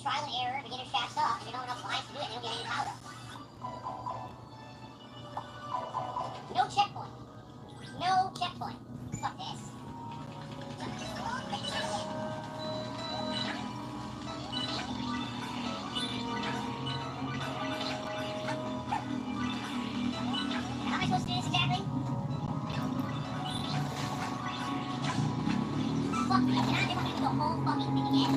trial and error, beginner staff stuff. If you don't have enough lines to do it, you don't get any power up. No checkpoint. No checkpoint. Fuck this. How am I supposed to do this exactly? Fuck me. Can I do the whole fucking thing again?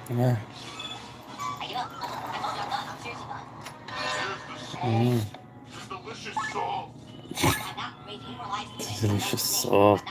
Yeah. Delicious salt.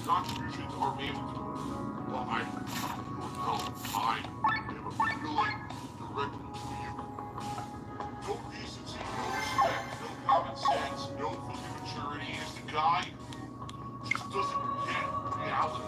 contributions are mandatory. Well, I have a feeling directly to you. No decency, no respect, no common sense, no fucking maturity. Is the guy just doesn't get reality.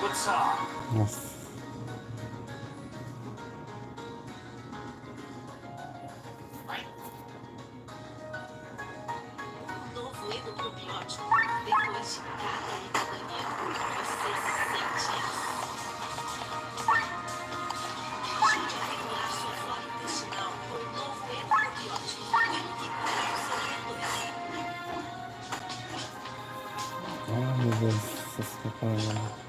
What's up? Nossa. Novo endoprobiótico. Depois de cada litania, você se sente ajude a regular sua flora intestinal com o novo endoprobiótico. Equipado o seu Ai, meu Deus. Essas propagandas.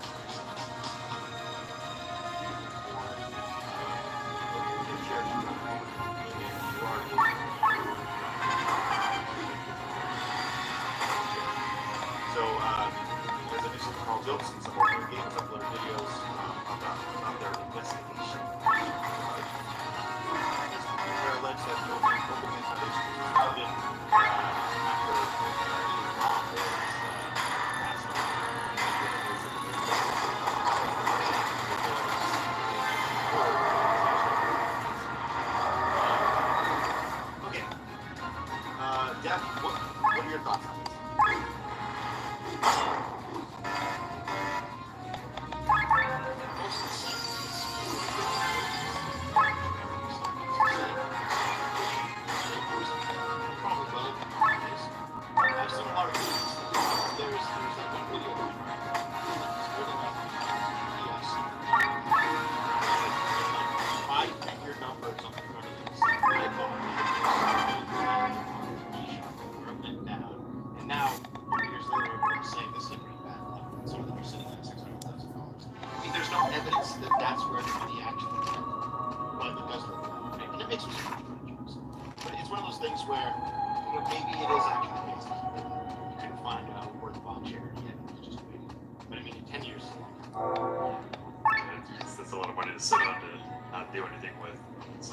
That's a lot of money to sit on to not do anything with. It's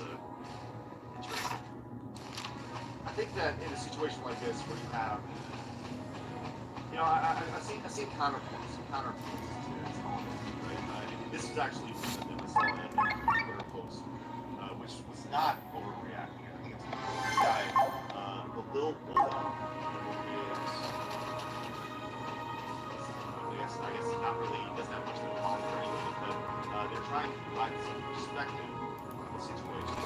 interesting. I think that in a situation like this where you have, I've seen counterpoints to this right? This is actually something I saw in a Twitter post, which was not overreacting. I think it's this guy, the little bully, is, I guess not really, he doesn't have much of a father or anything, but they're trying to provide some perspective on the situation.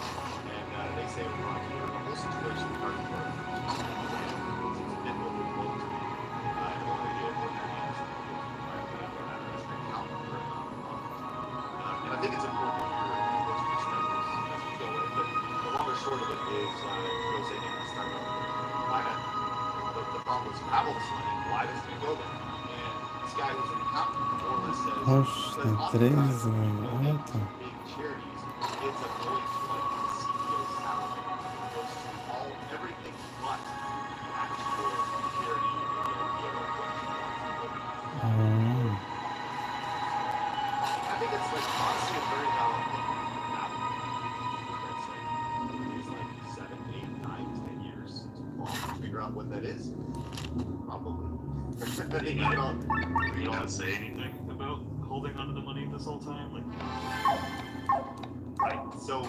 And they say, well, the whole situation is hard to work. It's a bit overlooked. I have no idea what their names are. And I think it's important to hear those perspectives as we go in. But the long or short of it is, goes in and start why not? The problem is travel this money. Why doesn't it go there? And this guy who's an accountant more or less says, Oxe, tem 13, mano. Olha, tá. big charities ends up going to like the CEO's salary. It goes to everything but the actual charity and the idea of what you want to do. I think it's like honestly a very valid thing. It's like 7, 8, 9, 10 years too long to figure out what that is. Probably. You don't say anything about holding onto the money this whole time? Like, right. So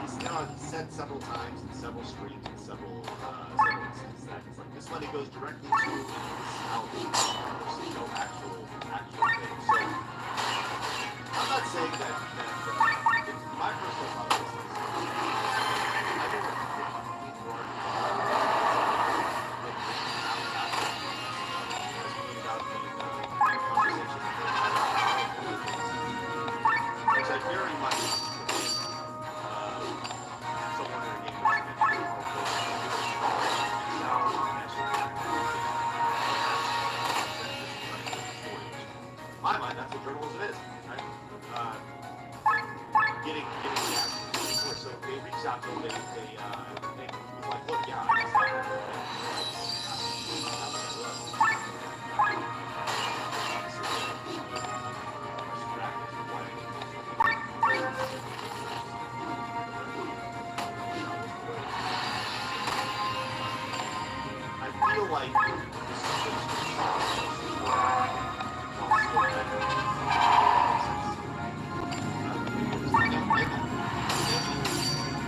he's he said several times in several streams and several instances that it's like this money goes directly to salary. There's no actual thing. So I'm not saying that my personal thought is I don't think more which I very much someone in a game like, look, yeah, I feel like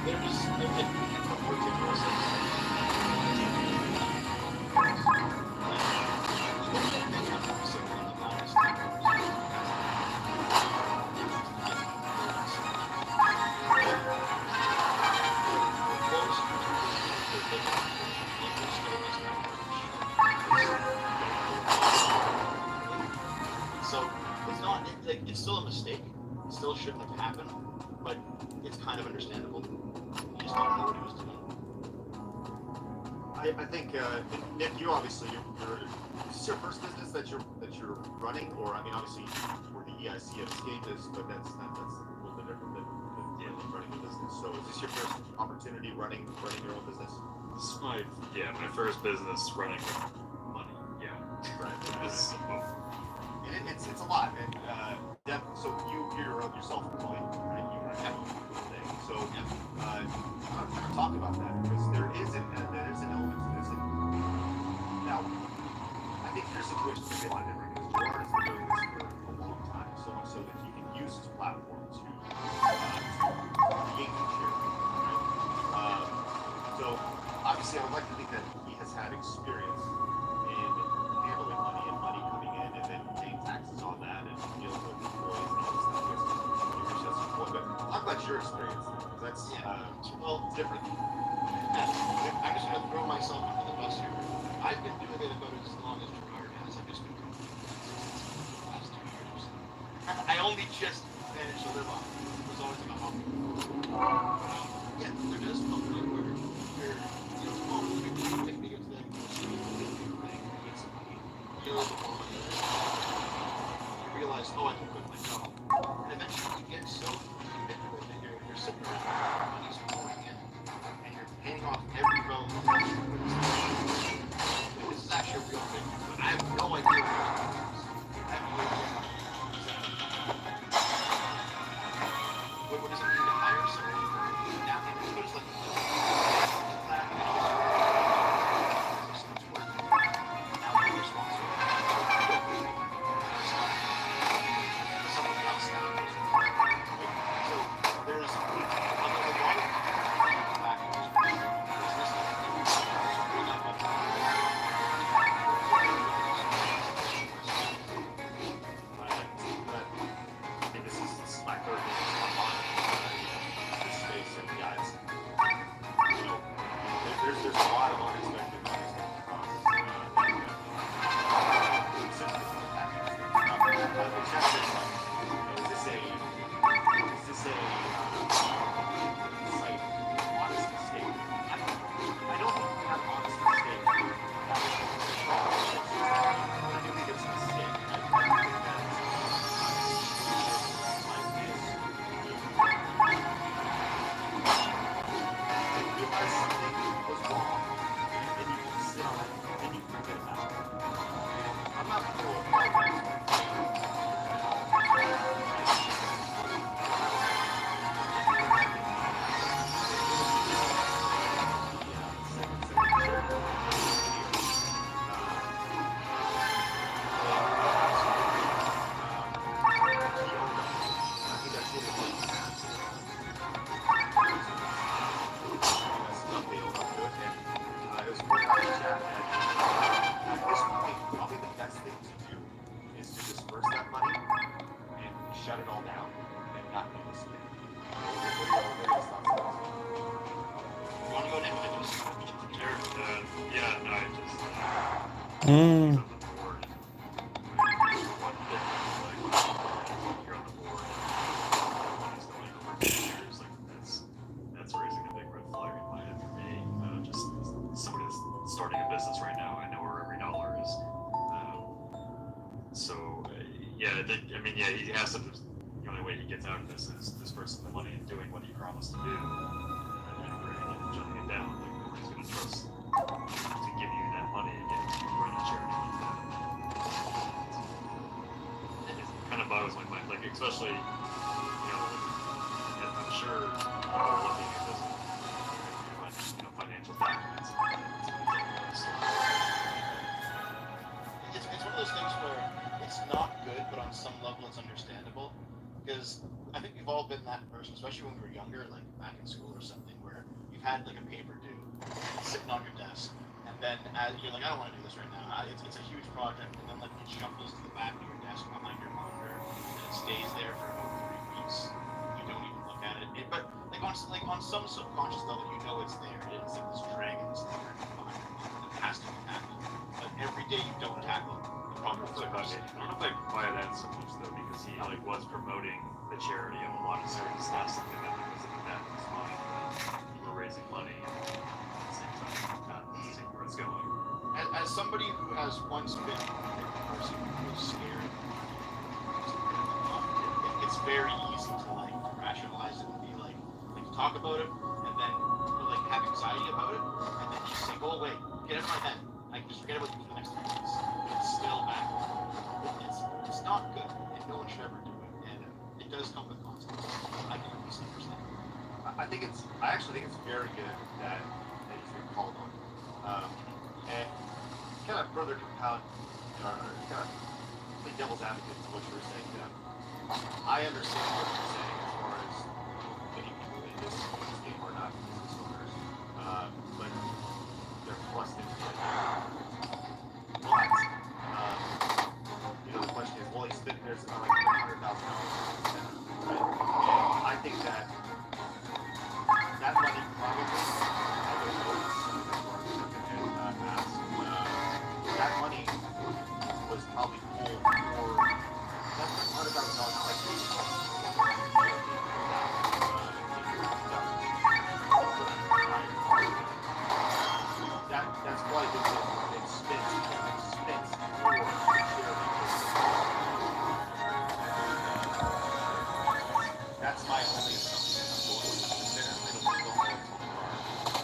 They're just ridiculous. So it's not like it's still a mistake. It still shouldn't have happened, but it's kind of understandable. He just didn't know what he was doing. I think Nick, you obviously you're is this your first business that you're running, or I mean obviously you were the EIC at Escapist, but that's a little bit different than running a business. So is this your first opportunity running your own business? This is my first business running with money. Yeah. Right. This is And it's a lot. And so you're self-employed, right? You run everything. So I'm going to talk about that because there is an element to this. Now, I think your situation is a lot different because Gerard has been doing this for a long time, so much so that he can use his platform to gain maturity. Right? So obviously, I would like to think that he has had experience in handling money and money coming in and then paying taxes on that and dealing with employees and all this stuff. But talk about your experience because that's it's different. I'm just going to throw myself under the bus here. I've been doing it about as long as Gerard has. I've just been doing it the last 2 years. I only just managed to live off it. It was always in a hobby. Yeah, there does come a point where if we get to that get some money, you know, you realize, I can quit my job. And eventually you get so manipulated that you're sitting around and money's pouring in, and you're paying off every loan. This is actually a real thing, but I have no idea what it is. I have no idea. What does it mean to hire someone? Now, what is like there's a lot of unexpected costs. Is this a honest mistake? I don't have honest mistake. I do think it's a mistake. I think that realize something was wrong, and you can sit on it, and you can forget about it. I'm not going to apologize. Shut it all down and not do this again. You want to go next? yeah, no, I just Mm. on the board. You're on the board. Money's going over 2 years. Like that's raising a big red flag in my head for me. Just somebody that's starting a business right now, I know where every dollar is. He has to. The only way he gets out of this is dispersing the money and doing what he promised to do. And especially, and I'm sure people are looking at this, financial documents. It's one of those things where it's not good, but on some level it's understandable. Because I think we've all been that person, especially when we were younger, like back in school or something, where you've had like a paper due, it's sitting on your desk, and then as you're like, I don't want to do this right now. It's a huge project, and then like it shuffles to the back of your desk behind your monitor, and it stays there for about 3 weeks. You don't even look at it. But like on some subconscious level, you know it's there. It's like this dragon is there behind your monitor. It has to be tackled. But every day you don't tackle it, the problem is I don't know if I buy that so much though, because he like was promoting the charity of a lot of certain stuff, something that because of that was fine. You were raising money and at the same time not seeing where it's going. As somebody who has once been a person who was scared, it's very easy to like rationalize it and be like talk about it and then like have anxiety about it and then just say, go away, get out of my head. Like just forget about it for the next 3 weeks. It's still back. It's not good, and no one should ever do it. And it does come with consequences. I can at least understand. I actually think it's very good that he's been called on. And kind of further compound, kind of play devil's advocate to what you were saying, Dan. I understand what you're saying as far as many people in this game are not business owners, but they're thrust into it. But, the question is, well, there's like $100,000 spent, right? And I think that money probably, I don't know, that money was probably pulled for $100,000 that's probably been spent for charity. That's my only assumption. I'm going to consider. I don't know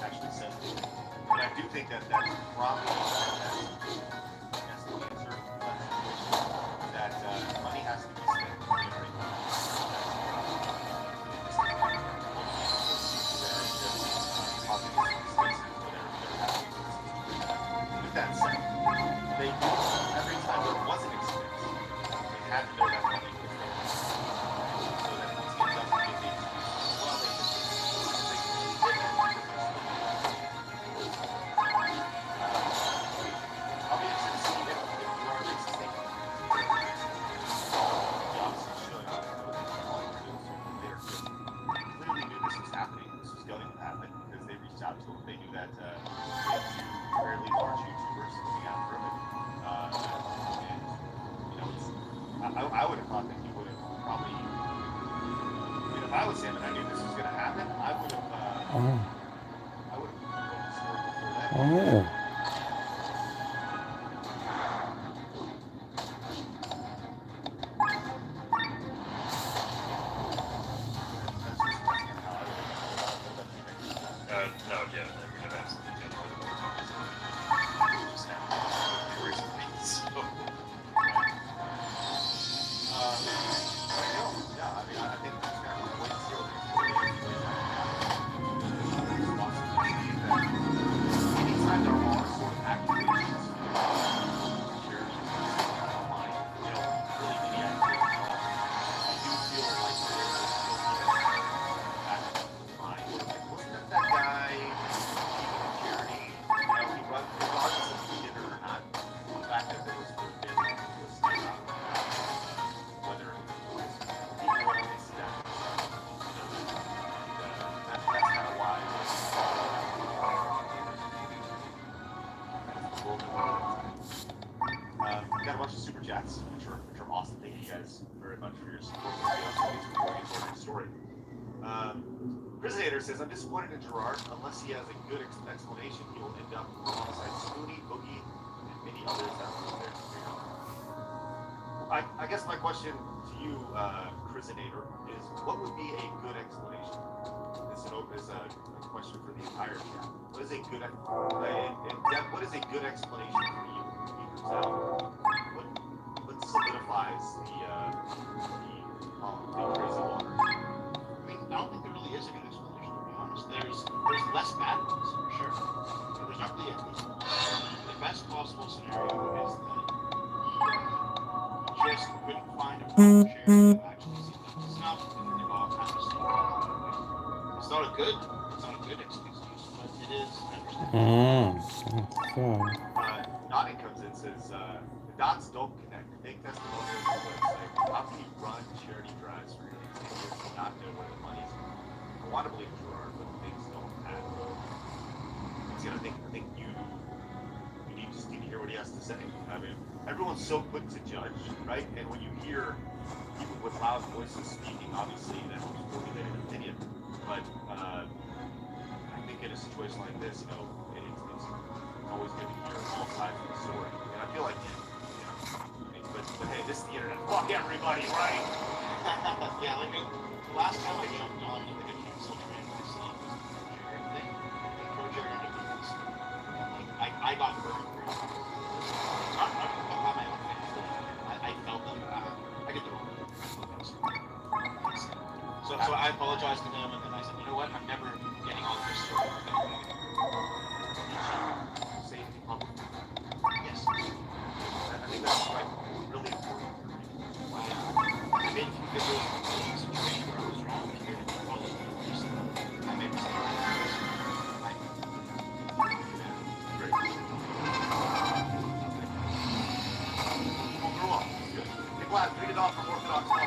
actually says it. But I do think that that's probably that money has to be spent to generate with that said, they knew every time there was an expense, they had to know that money was there. So that once it doesn't get the expense, well, they I'll be interested to see if you are sustainable. Clearly knew this was happening. This was going to happen because they reached out to him. They knew that we had two fairly large YouTubers coming out from it. And I would have thought that he would have probably. If I was him and I knew this was going to happen, I would have. I would have scored before that. No, yeah, we have absolutely done it. Just now, recently, so. I think that's kind of what it's anytime there are sort of activations, charities, online, really any activity, I do feel like there is still back in mind. Wasn't that guy keeping a charity? He runs, regardless if he did it or not, the fact that there was forbidden was still out. Whether it was people or his staff. That's kind of why. We got a bunch of super chats, which are awesome. Thank you guys very much for your support. Story. Prisonator says, I'm disappointed in Gerard. Unless he has a good explanation, he will end up alongside Spoonie, Boogie, and many others that were there. I guess my question to you, Prisonator, is what would be a good explanation? This is a question for the entire chat. What is a good what is a good explanation for you? What solidifies the crazy water. I mean, I don't think there really is a good explanation, to be honest. There's less bad ones, for sure. But there's not really the best possible scenario is that you just couldn't find a private share to actually see the snuff, and then they all kind of stayed on. It's not a good excuse, but it is understandable. So, Notting comes in and says, the dots don't connect. Make testimonials on the website. How can you run charity drives for your executives and not know where the money's going? I want to believe Gerard, but things don't add up. See, I think you need to hear what he has to say. I mean, everyone's so quick to judge, right? And when you hear people with loud voices speaking, obviously that was formulated an opinion. But I think in a situation like this, you know, it's always good to hear all sides of the story. And I feel like, but hey, this is the internet. Fuck everybody, right? Yeah, like the last time I jumped on like a cancel train myself was the Pro thing. And Pro individuals. And I got burned. Not by my own fans. I felt them. I get the wrong. So I apologized to them, and then I said, you know what? I'm never getting on this story. Safety public. Yes. I think that's like really important. I made a few videos in a situation where I was wrong, and here to follow me. I made mistakes. Great. Well, grow up. Good. Hey, Vlad, read it off from Orthodox Health.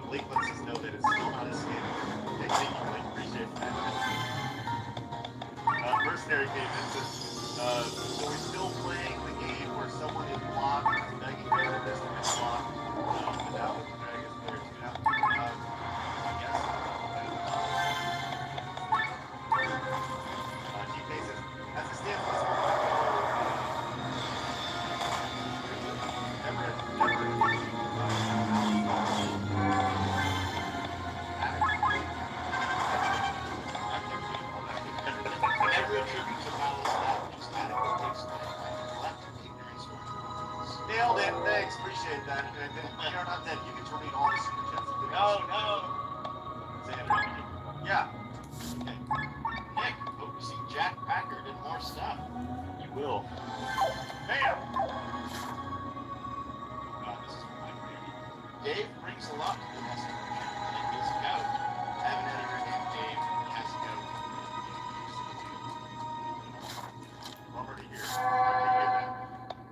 Blake lets us know that it's still not a scam. Okay, thank you, Blake. Appreciate that. Mercenary game says, so we're still playing the game where someone is blocked and begging for this to be blocked. And now, I guess players do have to, yes. GK says, as it stands, nailed it. Thanks. Appreciate that. We are not dead. You can read all the super chats. No. Yeah. Okay. Nick, hope you see Jack Packard and more stuff. You will. Bam! This is my community. Dave brings a lot to the message and his couch. Haven't had a good name, Dave. He has a couch. Bummer to hear.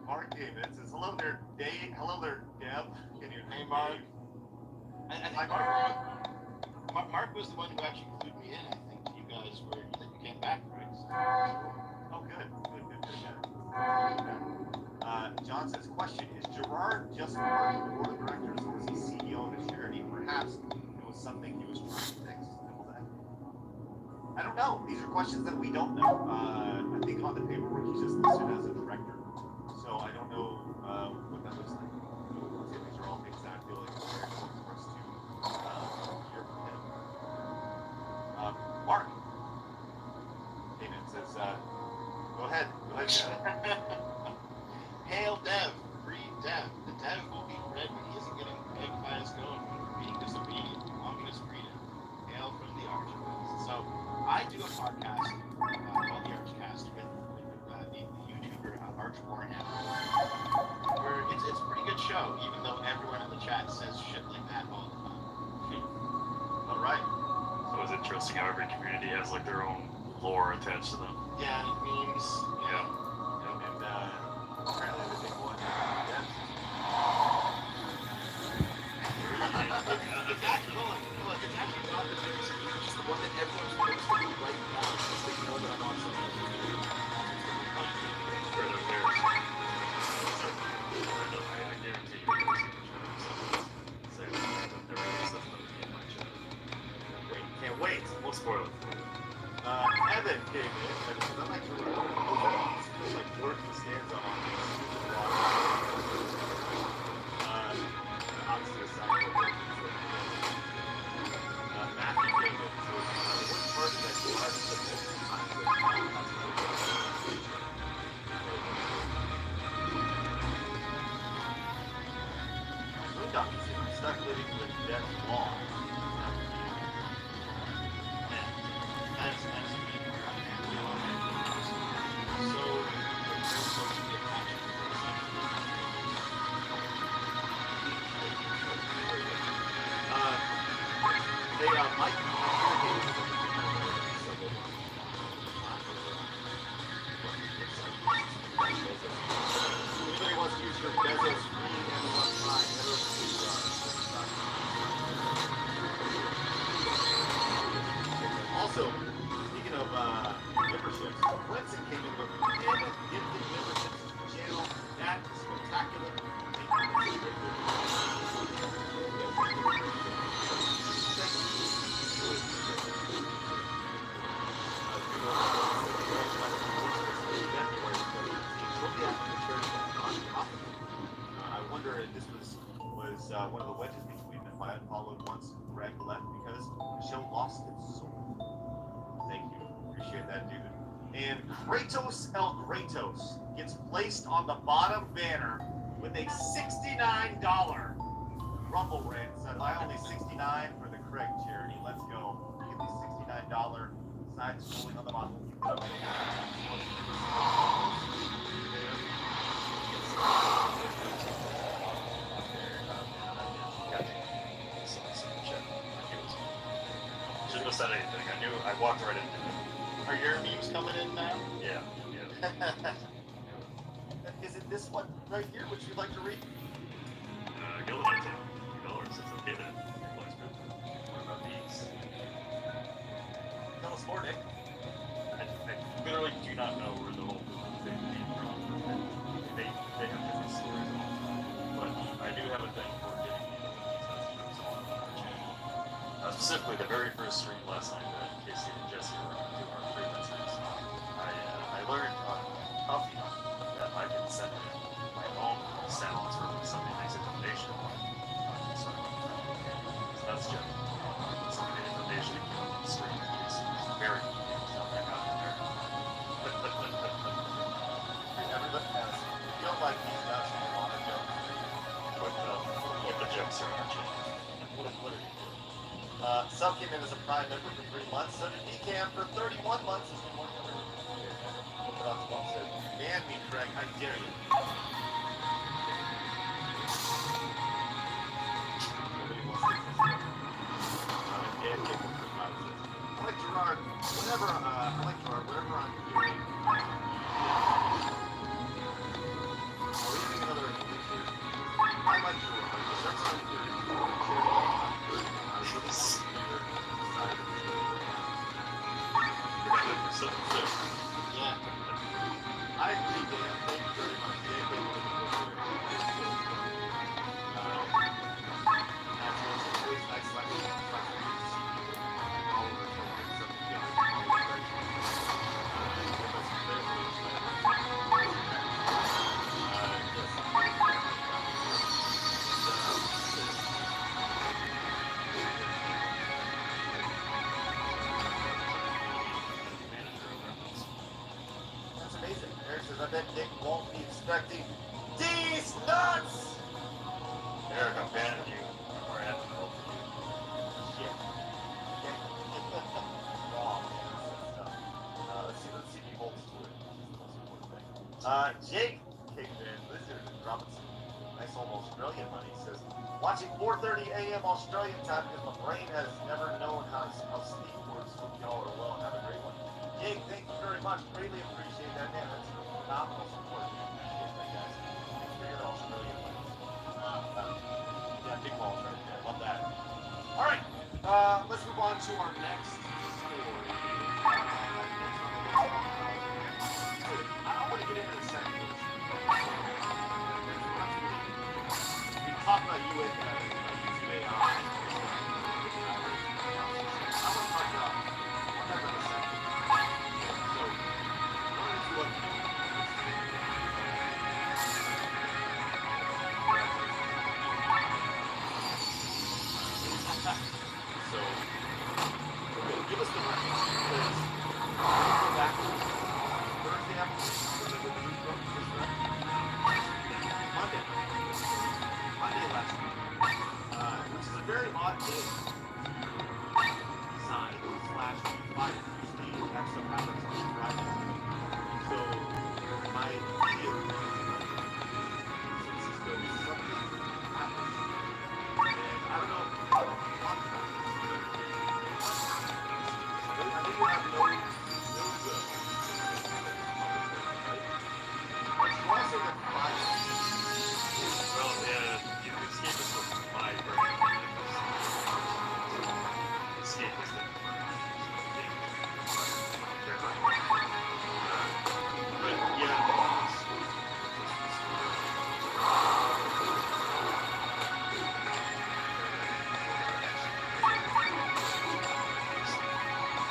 Mark David says, hello there, Dave. Hello there, Deb. Can you Hey, Mark. I think Mark was the one who actually clued me in, I think, to you guys where you came back, right? So, oh, good. John says, question, is Gerard just part of the board of directors or is he CEO of a charity? Perhaps it was something he was trying to fix. I don't know. These are questions that we don't know. I think on the paperwork he's just listed as a director. So I don't know what that looks like. Once again, these are all things that I feel like are very important for us to hear from him. Mark came in and says, go ahead. Hail Dev, free Dev. The Dev will be red when he isn't getting pegged by his going for being disobedient. Ominous greeting. Hail from the Archcast. So I do a podcast called the Archcast with the YouTuber Arch Warhammer, where it's a pretty good show, even though everyone in the chat says shit like that all the time. All right. So it's interesting how every community has like their own lore attached to them. Yeah, memes. Yeah. And apparently the big one. Yeah. It's actually not the biggest meme, it's just the one that everyone's posting right now, because they know that I'm on social media. I guarantee you Can't wait. We'll spoil it. Evan came in and says, I'm actually just like works the stands on obviously aside from Matthew David. So one part of that garage is the stuck living with death law. That's me. So, Mike. Anybody wants to use your Bezos free Amazon Prime, head over to Also, speaking of memberships, Winston came in with 10 gifted memberships to the channel. That is spectacular. I wonder if this was one of the wedges between if I had followed once Greg left because the show lost its soul. Thank you. Appreciate that, dude. And Kratos El Kratos gets placed on the bottom banner with a $69 Rumble rant. Said, I only $69 for the Craig charity. Let's go. Give me $69 side scrolling on the bottom. Shouldn't have said anything. I knew. I walked right into it. Are your memes coming in now? Yeah. Is it this one right here, which you'd like to read? Go ahead, $2 since I'm getting it. Replacement. What about these? Tell us more, Nick. I literally do not know where the whole thing came from. They have different stories all the time. But I do have a thing for getting these on the channel. Specifically, the very first stream last night that Casey and Jesse were doing our freelancers. I learned on Coffee that I can send in my own sounds or when somebody makes a donation. So that's just somebody made a donation to come on the stream. Casey was very confused how that got in there. Everybody has. You don't like these guys, you want to joke. But the jokes are our channel. What are you doing? Sub came in as a Prime member for 3 months. So did DCAM for 31 months. Man, me, Craig, I dare you. I like Gerard. Whenever I'm hearing. Leaving another. I like Gerard. Because that's how I'm Yeah. I agree, Dan. Thank you very much. That's amazing. Eric says, I bet Nick won't be expecting these nuts! Eric, I'm banning you. Or I have to vote for you. Shit. Wrong. Let's see if he holds to it. Jake kicked in. Lizard Robinson. Nice old Australian money. Says, watching 4:30 a.m. Australian time because my brain has never known how sleep works. Hope y'all are well and have a great one. Jake, thank you very much. Greatly appreciate that, man. That's phenomenal support. Appreciate that, guys. Thanks for your Australian money. Yeah, big balls right there. Love that. All right. Let's move on to our next story. I want to get into the second. We talked about you with YouTube AI. I want to talk about whatever the second. So, what is what So, okay, give us the records because go back to Thursday afternoon when the news broke this right? Monday last week, which is a very odd day to resign / fire. Usually that stuff happens on Friday. So my immediate since something happened. And I don't know how to talk about it. I think we have no good. But you also get five. Well, yeah, you can escape this with my brain. Escape is the but yeah,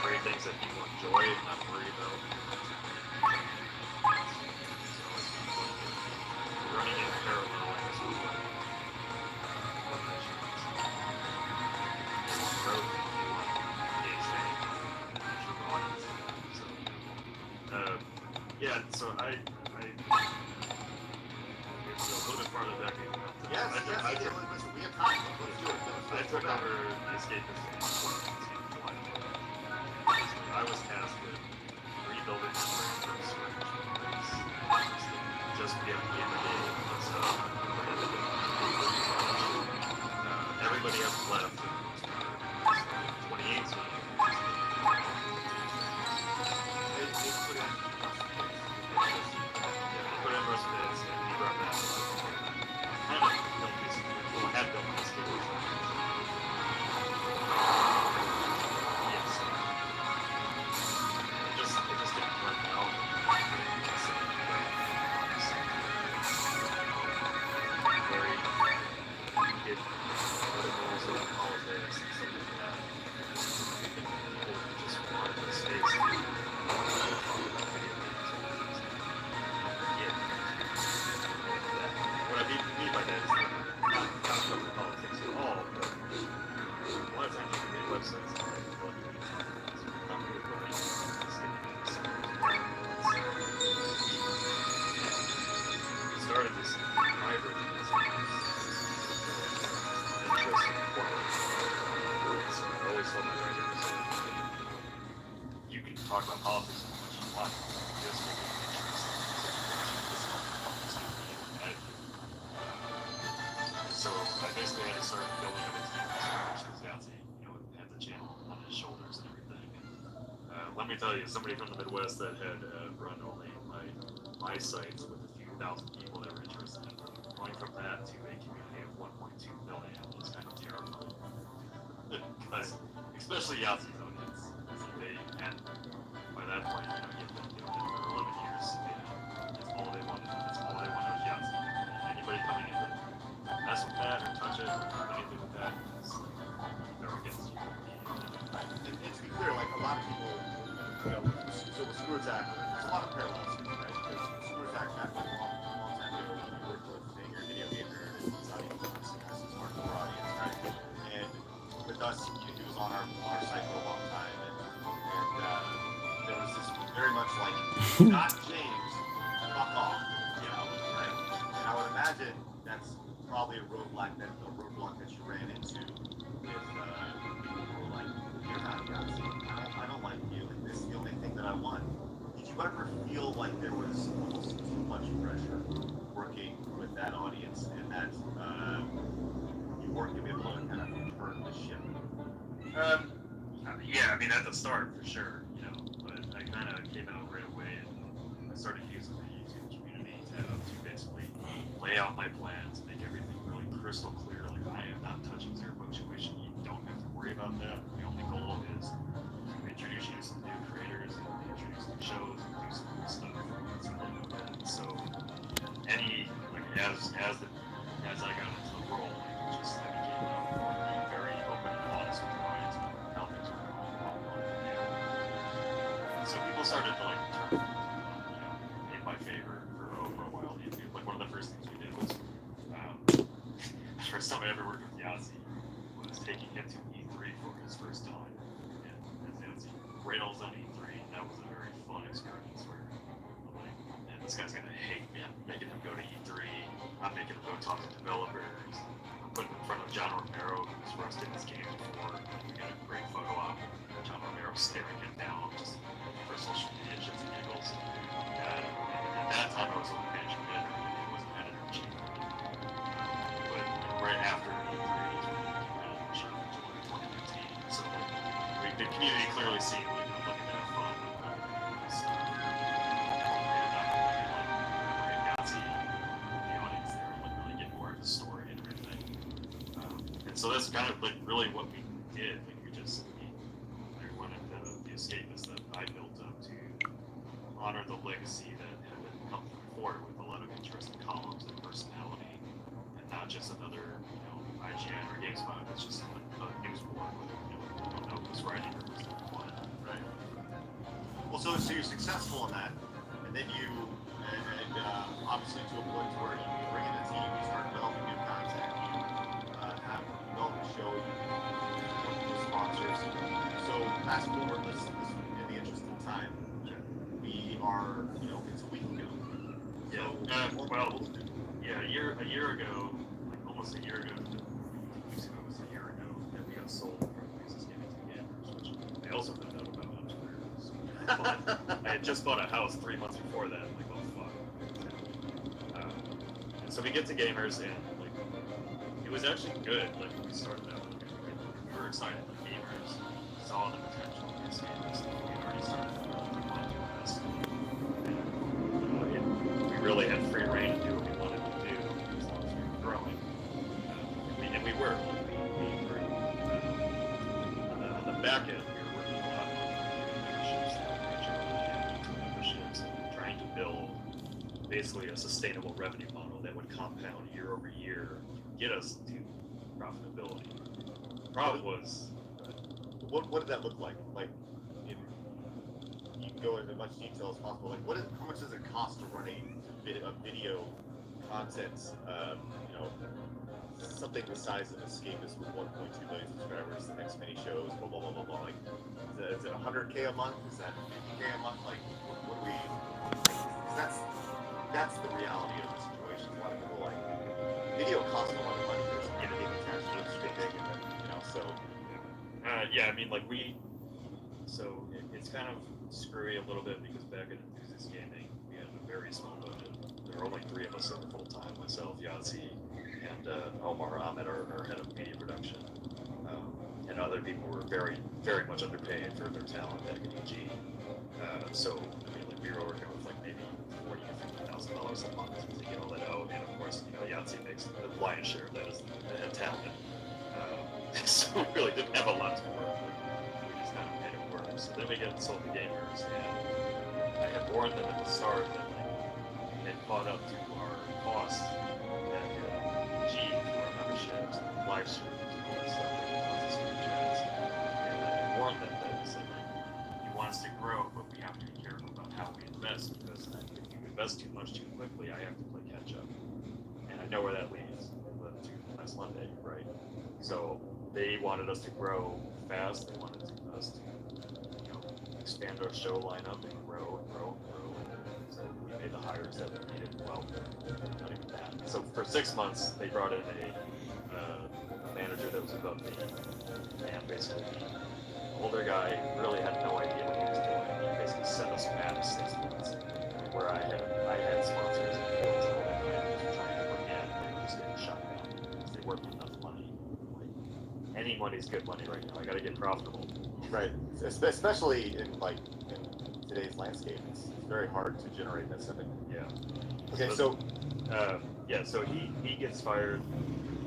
great things that people enjoy and not worry about. Running in parallel, I guess, with what yeah, so I it's a little bit farther back. Yes, I took listen, we have time. Let's do it. I took over the escapist thing. I was tasked with rebuilding the brain from scratch. Just give me a day and stuff. Everybody else left. 2018. Put in most of this and we brought that. Had built this game. Yes. It just didn't work out. Very good protocols and all of this and stuff like that. People just wanted the space. What I mean by that is not about politics at all, but a lot of times you can make websites that are not really running. We started this hybrid interesting point. So I always told my writers, you can talk about politics as much as you want. Just make it interesting. So I basically had to start building up a team because Yahtzee, had the channel on his shoulders and everything. Let me tell you, somebody from the Midwest that had run only my sites with a few thousand people that were interested in going from that to a community of 1.2 million is kind of terrifying. Because, especially Yahtzee's audience, and by that point, you've been doing it for 11 years, and it's all they wanted. It's all they wanted was Yahtzee. Anybody coming in to mess with that or touch it or do anything with that is never gets you. And to be clear, like a lot of people, so with Screw Attack, there's a lot of parallels here, right? Because Screw Attack happened a long time ago when you worked with your video game nerd and his audience, has his hardcore audience, right? And with us, he was on our site for a long time, and there was this very much like, not James, fuck off, right? And I would imagine that's probably a roadblock that you ran into with people who were like, you're not Yahtzee. I don't like you, and this is the only thing that I want. Did you ever feel like there was almost too much pressure working with that audience and that you weren't going to be able to kind of turn the ship? Yeah, I mean at the start for sure, but I kind of came out right away and I started using the YouTube community to basically lay out my plans, make everything really crystal clear. Like I am not touching zero punctuation. You don't have to worry about that. The only goal is to introduce you to some new creators and introduce new shows and do some cool stuff. That's really about that. So as I got into the role, I became very open and honest with the audience about how things were going. So people started to turn in my favor for a while. Like one of the first things we did was the first time I ever worked with Yahtzee was taking him to E3 for his rails on E3. That was a very fun experience where I'm like, man, this guy's gonna hate me. I'm making him go to E3. I'm making him go talk to developers. I'm putting him in front of John Romero, who's roasted this game before. We got a great photo op of John Romero staring him down just for social media shits and giggles. And at that time, I was only managing editor. It wasn't editor in chief. But right after E3, it's when he became editor in chief in July 2015. So the community clearly seen like I'm looking to have fun. So, and Yahtzee, the audience there, like really get more of the story and everything. And so that's kind of like really what we did. Like we wanted the escapists that I built up to honor the legacy that had been come forward with a lot of interesting columns and personality, and not just another, IGN or GameSpot. It's just a news board with, we don't know who's writing or who's doing what. Right. Well, so you're successful in that, and then you, obviously to a point where you bring in a team, you start developing new content, you have developed a show, you work with sponsors. So fast forward, this in the interest of time, we are, it's a week ago. Yeah. A year ago, like almost a year ago, it was a year ago that we got sold from Places Gaming to Gamers, which I also found out about on Twitter. I had just bought a house 3 months before that. I'm like, oh fuck. And so we get to Gamers, and like, it was actually good. Like when we started out, we were excited. The Gamers saw the potential of this game. We already started to this. We really had free reign to do what we wanted to do as long as we were growing. And we were. We were on the back end, we were working a lot on memberships and trying to build basically a sustainable revenue model that would compound year over year, get us to profitability. The problem was, what did that look like? Like, you can go into as much detail as possible. Like, how much does it cost to run a video content? Something the size of Escapist with 1.2 million subscribers, the next many shows, blah blah blah blah blah. Like, is it 100K a month? Is that 50K a month? Like, what do we? Because that's the reality of the situation. A lot of people like video costs a lot of money. There's editing attached to streaming, and so. Yeah, I mean, like so it's kind of screwy a little bit because back in Enthusiast Gaming, we had a very small budget. There were only 3 of us in full time: myself, Yahtzee, and Omar Ahmed, our head of media production. And other people were very, very much underpaid for their talent back in EG. So I mean, like we were working with like maybe $40,000 to $50,000 a month to get all that out. And of course, Yahtzee makes the lion's share of that as the head talent. So we really didn't have a lot to work with. We just kind of made it work. So then we get sold to Gamers, and I had warned them at the start that like they caught up to our costs at G for our memberships, live streams, and all that stuff that cost us huge ads. And I warned them that I said like, you want us to grow, but we have to be careful about how we invest, because if you invest too much too quickly, I have to play catch up. And I know where that leads. It led to last Monday, right? So they wanted us to grow fast. They wanted us to, expand our show lineup and grow. So we made the hires that we needed. Well, not even that. So for 6 months, they brought in a manager that was above me, and basically the older guy really had no idea what he was doing. He basically set us back 6 months, where I had sponsors and deals that I was trying to bring in, and they were just getting shut down because they weren't enough money. Any money's good money right now. I got to get profitable. Right, especially in today's landscape, it's very hard to generate that something. Yeah. Okay, so he gets fired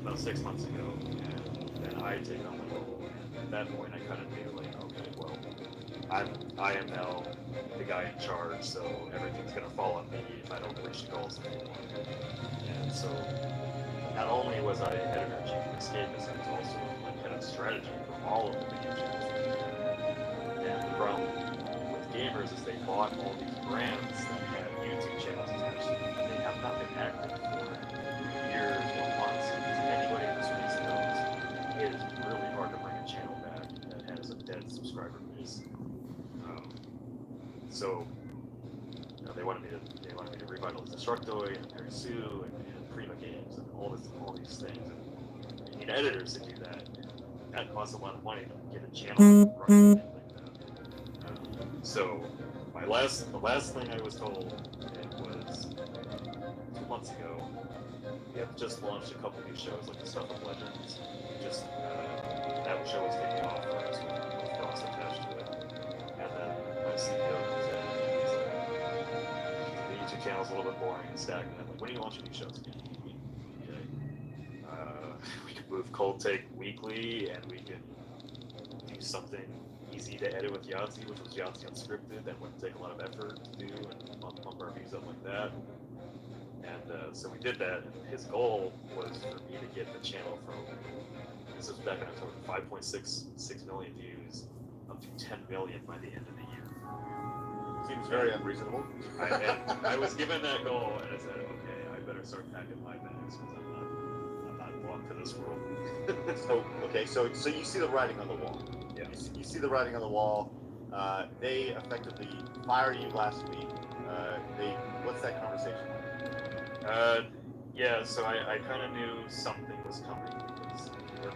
about 6 months ago, and then I take on the role. And at that point, I kind of knew okay, well, I am now the guy in charge, so everything's gonna fall on me if I don't reach the goals anymore. And so not only was I editor-in-chief of Escapist, I was also head of strategy for all of the video channels. And the problem with Gamers is they bought all these brands that had YouTube channels attached to them. They have not been active for years or months. As anybody in this space knows, it is really hard to bring a channel back that has a dead subscriber base. So they wanted me to revitalize Destructoid and Mary Sue and Prima Games and all these things. And you need editors to do that. And that costs a lot of money to get a channel running like that. So the last thing I was told, it was 2 months ago. We have just launched a couple new shows like the Stuff of Legends. Just that show was taking off for us with Frost attached to it. And then my CEO comes in and he's like, the YouTube channel's a little bit boring and stagnant. I'm like, when are you launching new shows again? Okay. We could move Cold Take weekly and we could do something easy to edit with Yahtzee, which was Yahtzee Unscripted. That wouldn't take a lot of effort to do and pump our views up like that. And so we did that, and his goal was for me to get the channel from, this was back in October, 5.66 million views up to 10 million by the end of the year. Seems very unreasonable. I was given that goal, and I said, okay, I better start packing my bags because I'm not belong to this world. So you see the writing on the wall. Yeah. You see the writing on the wall. They effectively fired you last week. What's that conversation like? Yeah, so I kind of knew something was coming because when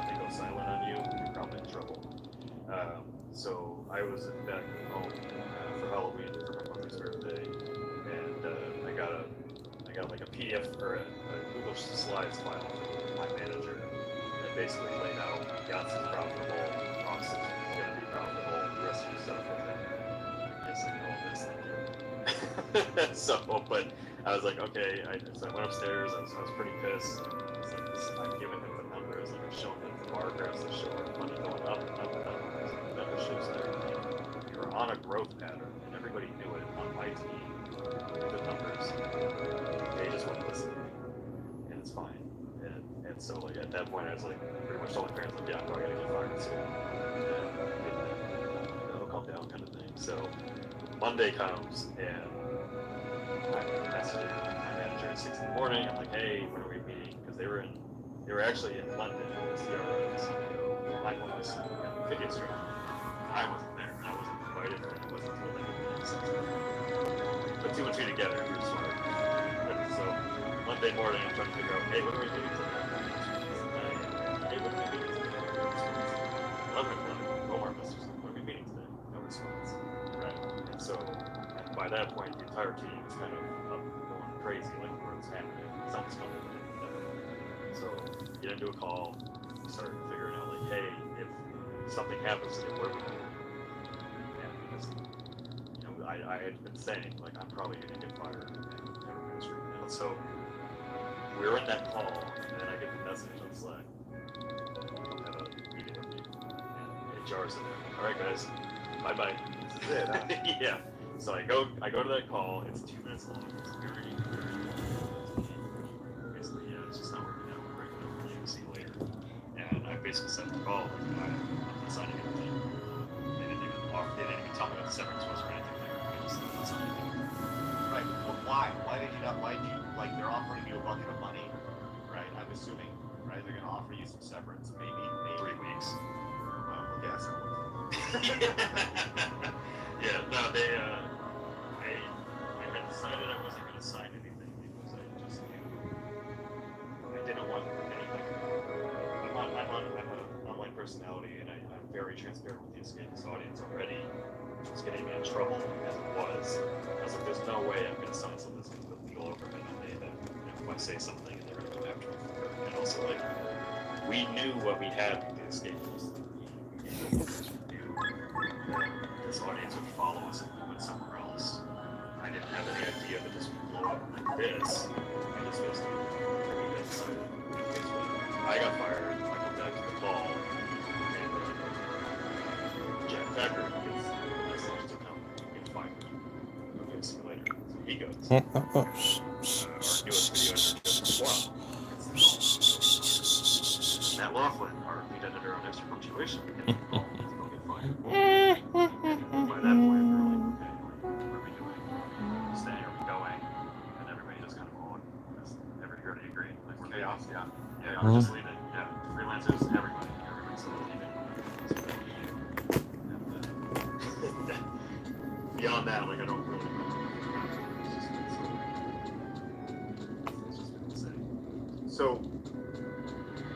they go silent on you, you're probably in trouble. So I was back home for Halloween for my mother's birthday, and I got like a PDF or a Google Slides file from my manager that basically laid out Yahtzee's profitable, Austin's gonna be profitable, the rest of your stuff, and then yes, I know this, thank you. So, but I was like, okay. So I went upstairs. I was pretty pissed. I'm giving him the numbers, and I'm showing him the bar graphs that show our money going up and up and up. And memberships and everything. We were on a growth pattern, and everybody knew it on my team. The numbers, they just wouldn't listen to me, and it's fine. And so, like at that point, I was like, pretty much told my parents, like, yeah, I'm probably gonna get fired soon. And it'll calm down, kind of thing. So Monday comes, and I messaged my manager at 6 in the morning. I'm like, hey, when are we meeting? Because they were actually in London at the CRO. I was video stream. I wasn't there. I wasn't invited, and I wasn't told anything. But two and two together, you're smart. So Monday morning, I'm trying to figure out, hey, when are we meeting today? Hey, when are we meeting today? 11 o'clock. Omar messages, when are we meeting today? No response. Right. And so by that point, the entire team is kind of up going crazy, like what's happening. Something's coming. So get into a call, start figuring out, like, hey, if something happens to me, what are we doing? And because, I had been saying, like, I'm probably going to get fired and everybody's freaking out. So we were in that call, and then I get the message on Slack. Come have a meeting with me. And HR's in there. All right, guys, bye-bye. This is it, huh? Yeah. So I go to that call. It's 2 minutes long. It's very basically, it's just not working out. We're breaking up. You see you later. And I basically said the call, like, I'm not signing anything. They didn't even tell me what the severance was or anything. They just didn't sign anything. Right. But why? Why did you not? Why did you, like, they're offering you a bucket of money, right? I'm assuming, right? They're going to offer you some severance, maybe 3 weeks. Well, yeah, so. Yeah, no, I had decided I wasn't going to sign anything because I just knew I didn't want anything. I'm an online personality, and I'm very transparent with the Escapist audience already, which was getting me in trouble as it was. I was like, there's no way I'm going to sign something that's going to put legal overhead on me that if I say something and they're going to come after me for it. And also, like, we knew what we had with the Escapists. We knew this audience would follow us and move it somewhere else. I didn't have any idea that this would blow up like this. I just basically I got fired. I come back to the call, and Jack Packer gets a message to come get fired. Okay, see you later. So he goes. Our newest video editor goes from Matt Laughlin, our lead editor on Extra Punctuation, gets the call. By that point, they're like, okay, what are we doing? Are we staying? Are we going? And everybody just kind of all, everybody agreed. Like, we're chaos, yeah. Yeah, we're just leaving. Yeah, freelancers, everybody's leaving. So, and beyond that, like I don't really. It's just been insane. So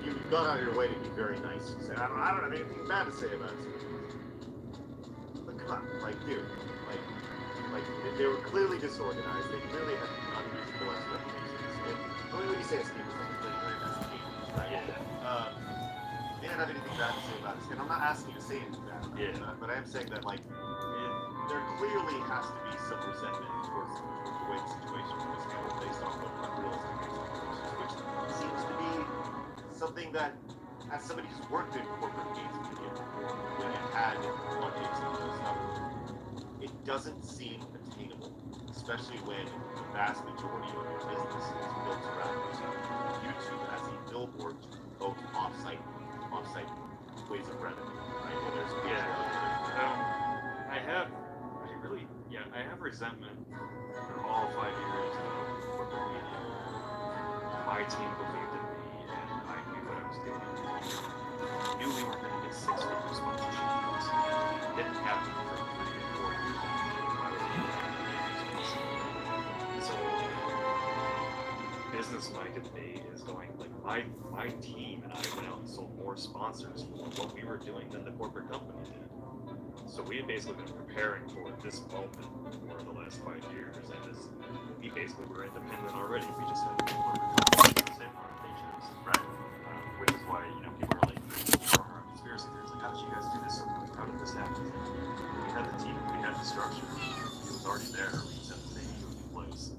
you've gone out of your way to be very nice. You said, I don't have anything bad to say about it. But come on, like, dude, like they were clearly disorganized. They clearly had unreasonable expectations. When you say escape, it's like very nice escape, right? Yeah. They didn't have anything bad to say about it. And I'm not asking you to say anything bad about it, but I am saying that, like, there clearly has to be some resentment towards the way the situation was handled based on what unrealistic expectations, which seems to be something that, as somebody who's worked in corporate games media before, when it had updates and all stuff, it doesn't seem attainable, especially when the vast majority of your business is built around using YouTube as a billboard to promote off-site ways of revenue, right? Whether it's I have resentment for all 5 years of corporate media. My team believed in me, and I knew what I was doing. I knew we weren't going to get 6-figure sponsorship deals. It didn't happen for 3 or 4 years. So, business minded me is going, like, my team and I went out and sold more sponsors for what we were doing than the corporate company did. So we had basically been preparing for this moment for the last 5 years, and we basically were independent already. We just had to work with the same amount of features, right? Which is why people are like throwing around conspiracy theories, like, how did you guys do this? How did this happen? We had the team, we had the structure, it was already there. We just had to take it to a new place.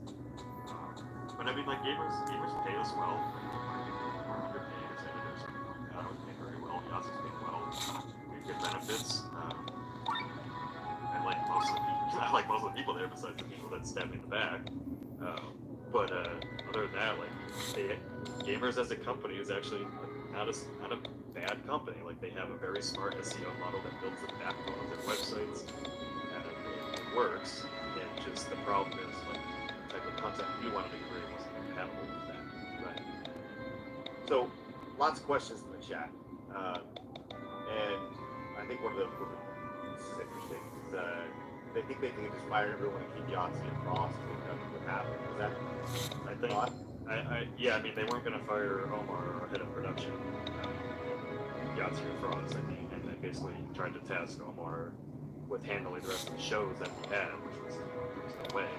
But I mean, like, gamers pay us well. We're underpaid as editors or anything like that. We pay very well. Yazzie's paid well. We get benefits. Like most of the people there, besides the people that stab me in the back. But other than that, like, gamers as a company is actually not a bad company. Like, they have a very smart SEO model that builds the backbone of their websites, and it works. And just the problem is, like, the type of content we wanted to create wasn't compatible with that. Right. So, lots of questions in the chat, and I think one of the this is interesting. They think they can just fire everyone and keep Yahtzee and Frost, and that's what happened. Is that I think, thought? I mean, they weren't going to fire Omar, our head of production, Yahtzee and Frost, I think, and they basically tried to task Omar with handling the rest of the shows that we had, which was, there was no way he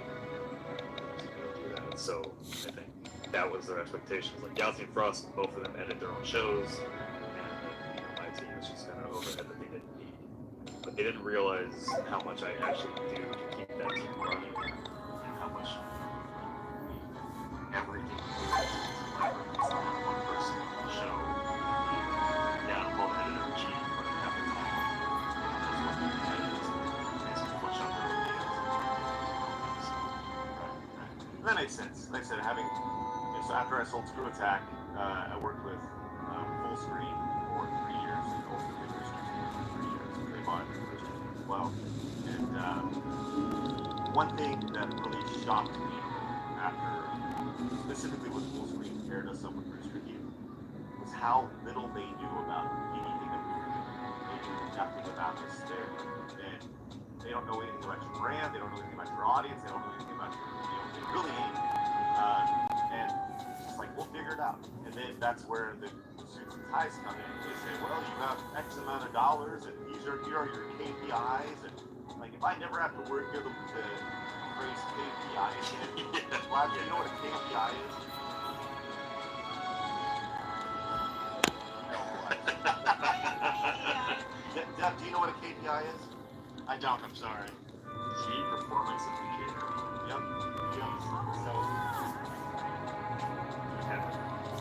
was going to do that. So I think that was their expectations. Like, Yahtzee and Frost, both of them edit their own shows, and my team was just kind of overhead that they didn't need. But they didn't realize how much I actually do to keep that team running, and how much everything we do is collaborative. It's not one person on the show. Yeah, I'm called editor-in-chief, but half the time, just looking at editors and basically push out their ideas. That makes sense. Like I said, so after I sold Screw Attack, I worked with Full Screen for 3 years, and also did Screen for 3 years. They bought it as well. And one thing that really shocked me after, specifically with Full Screen compared to some with Rooster Teeth, was how little they knew about anything that we were doing. They knew nothing about us there. And they don't know anything about your brand, they don't know anything about your audience, they don't know anything about your, really anything. And it's just like, we'll figure it out. And then that's where the suits and ties come in. They say, well, you have X amount of dollars, and here are your KPIs. And like, if I never have to work with them to phrase KPIs, well, you know what a KPI is? Jeff, do you know what a KPI is? I don't, I'm sorry. Key performance indicator. Yep.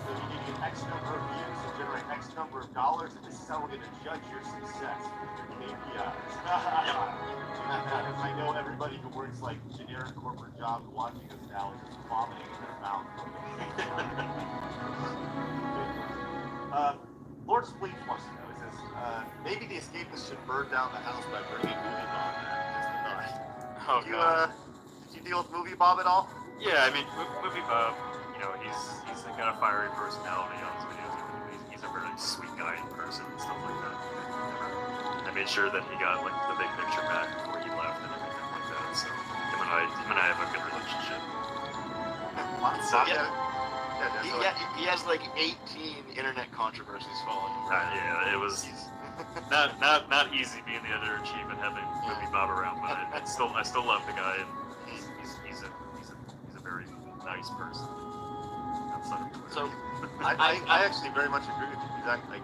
So you need to get X number of views to generate X number of dollars, and this is how we're going to judge your success with your KPIs. I know everybody who works like generic corporate jobs watching this now is just vomiting in their mouth. Lord Spleef wants to know, he says, maybe the escapists should burn down the house by bringing Movie Bob back. Oh, God. Did you deal with Movie Bob at all? Yeah, I mean, Movie Bob, he's got a fiery personality on his videos. He's a very sweet guy in person and stuff like that. I made sure that he got, like, the big picture back before he left and everything like that. so him and I have a good relationship. So, Yeah, he has like 18 internet controversies following him. Yeah, it was not easy being the editor-in-chief and having Movie Bob around, but I still love the guy, and he's a very nice person. So I actually very much agree with you. Exactly.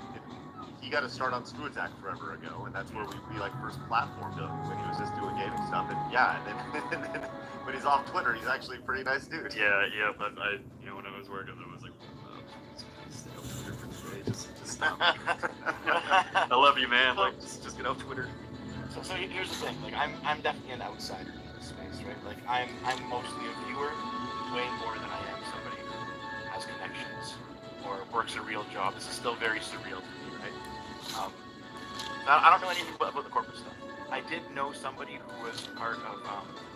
He got to start on Screw Attack forever ago, and that's where we like first platformed him when he was just doing gaming stuff. And and then when he's off Twitter, he's actually a pretty nice dude. Yeah, but when I was working, I was like, stay off Twitter for today. Just stop. I love you, man. Like, just get off Twitter. So here's the thing. Like, I'm definitely an outsider in this space, right? Like, I'm mostly a viewer, way more than I am somebody who has connections or works a real job. This is still very surreal to me, right? I don't know anything about the corporate stuff. I did know somebody who was part of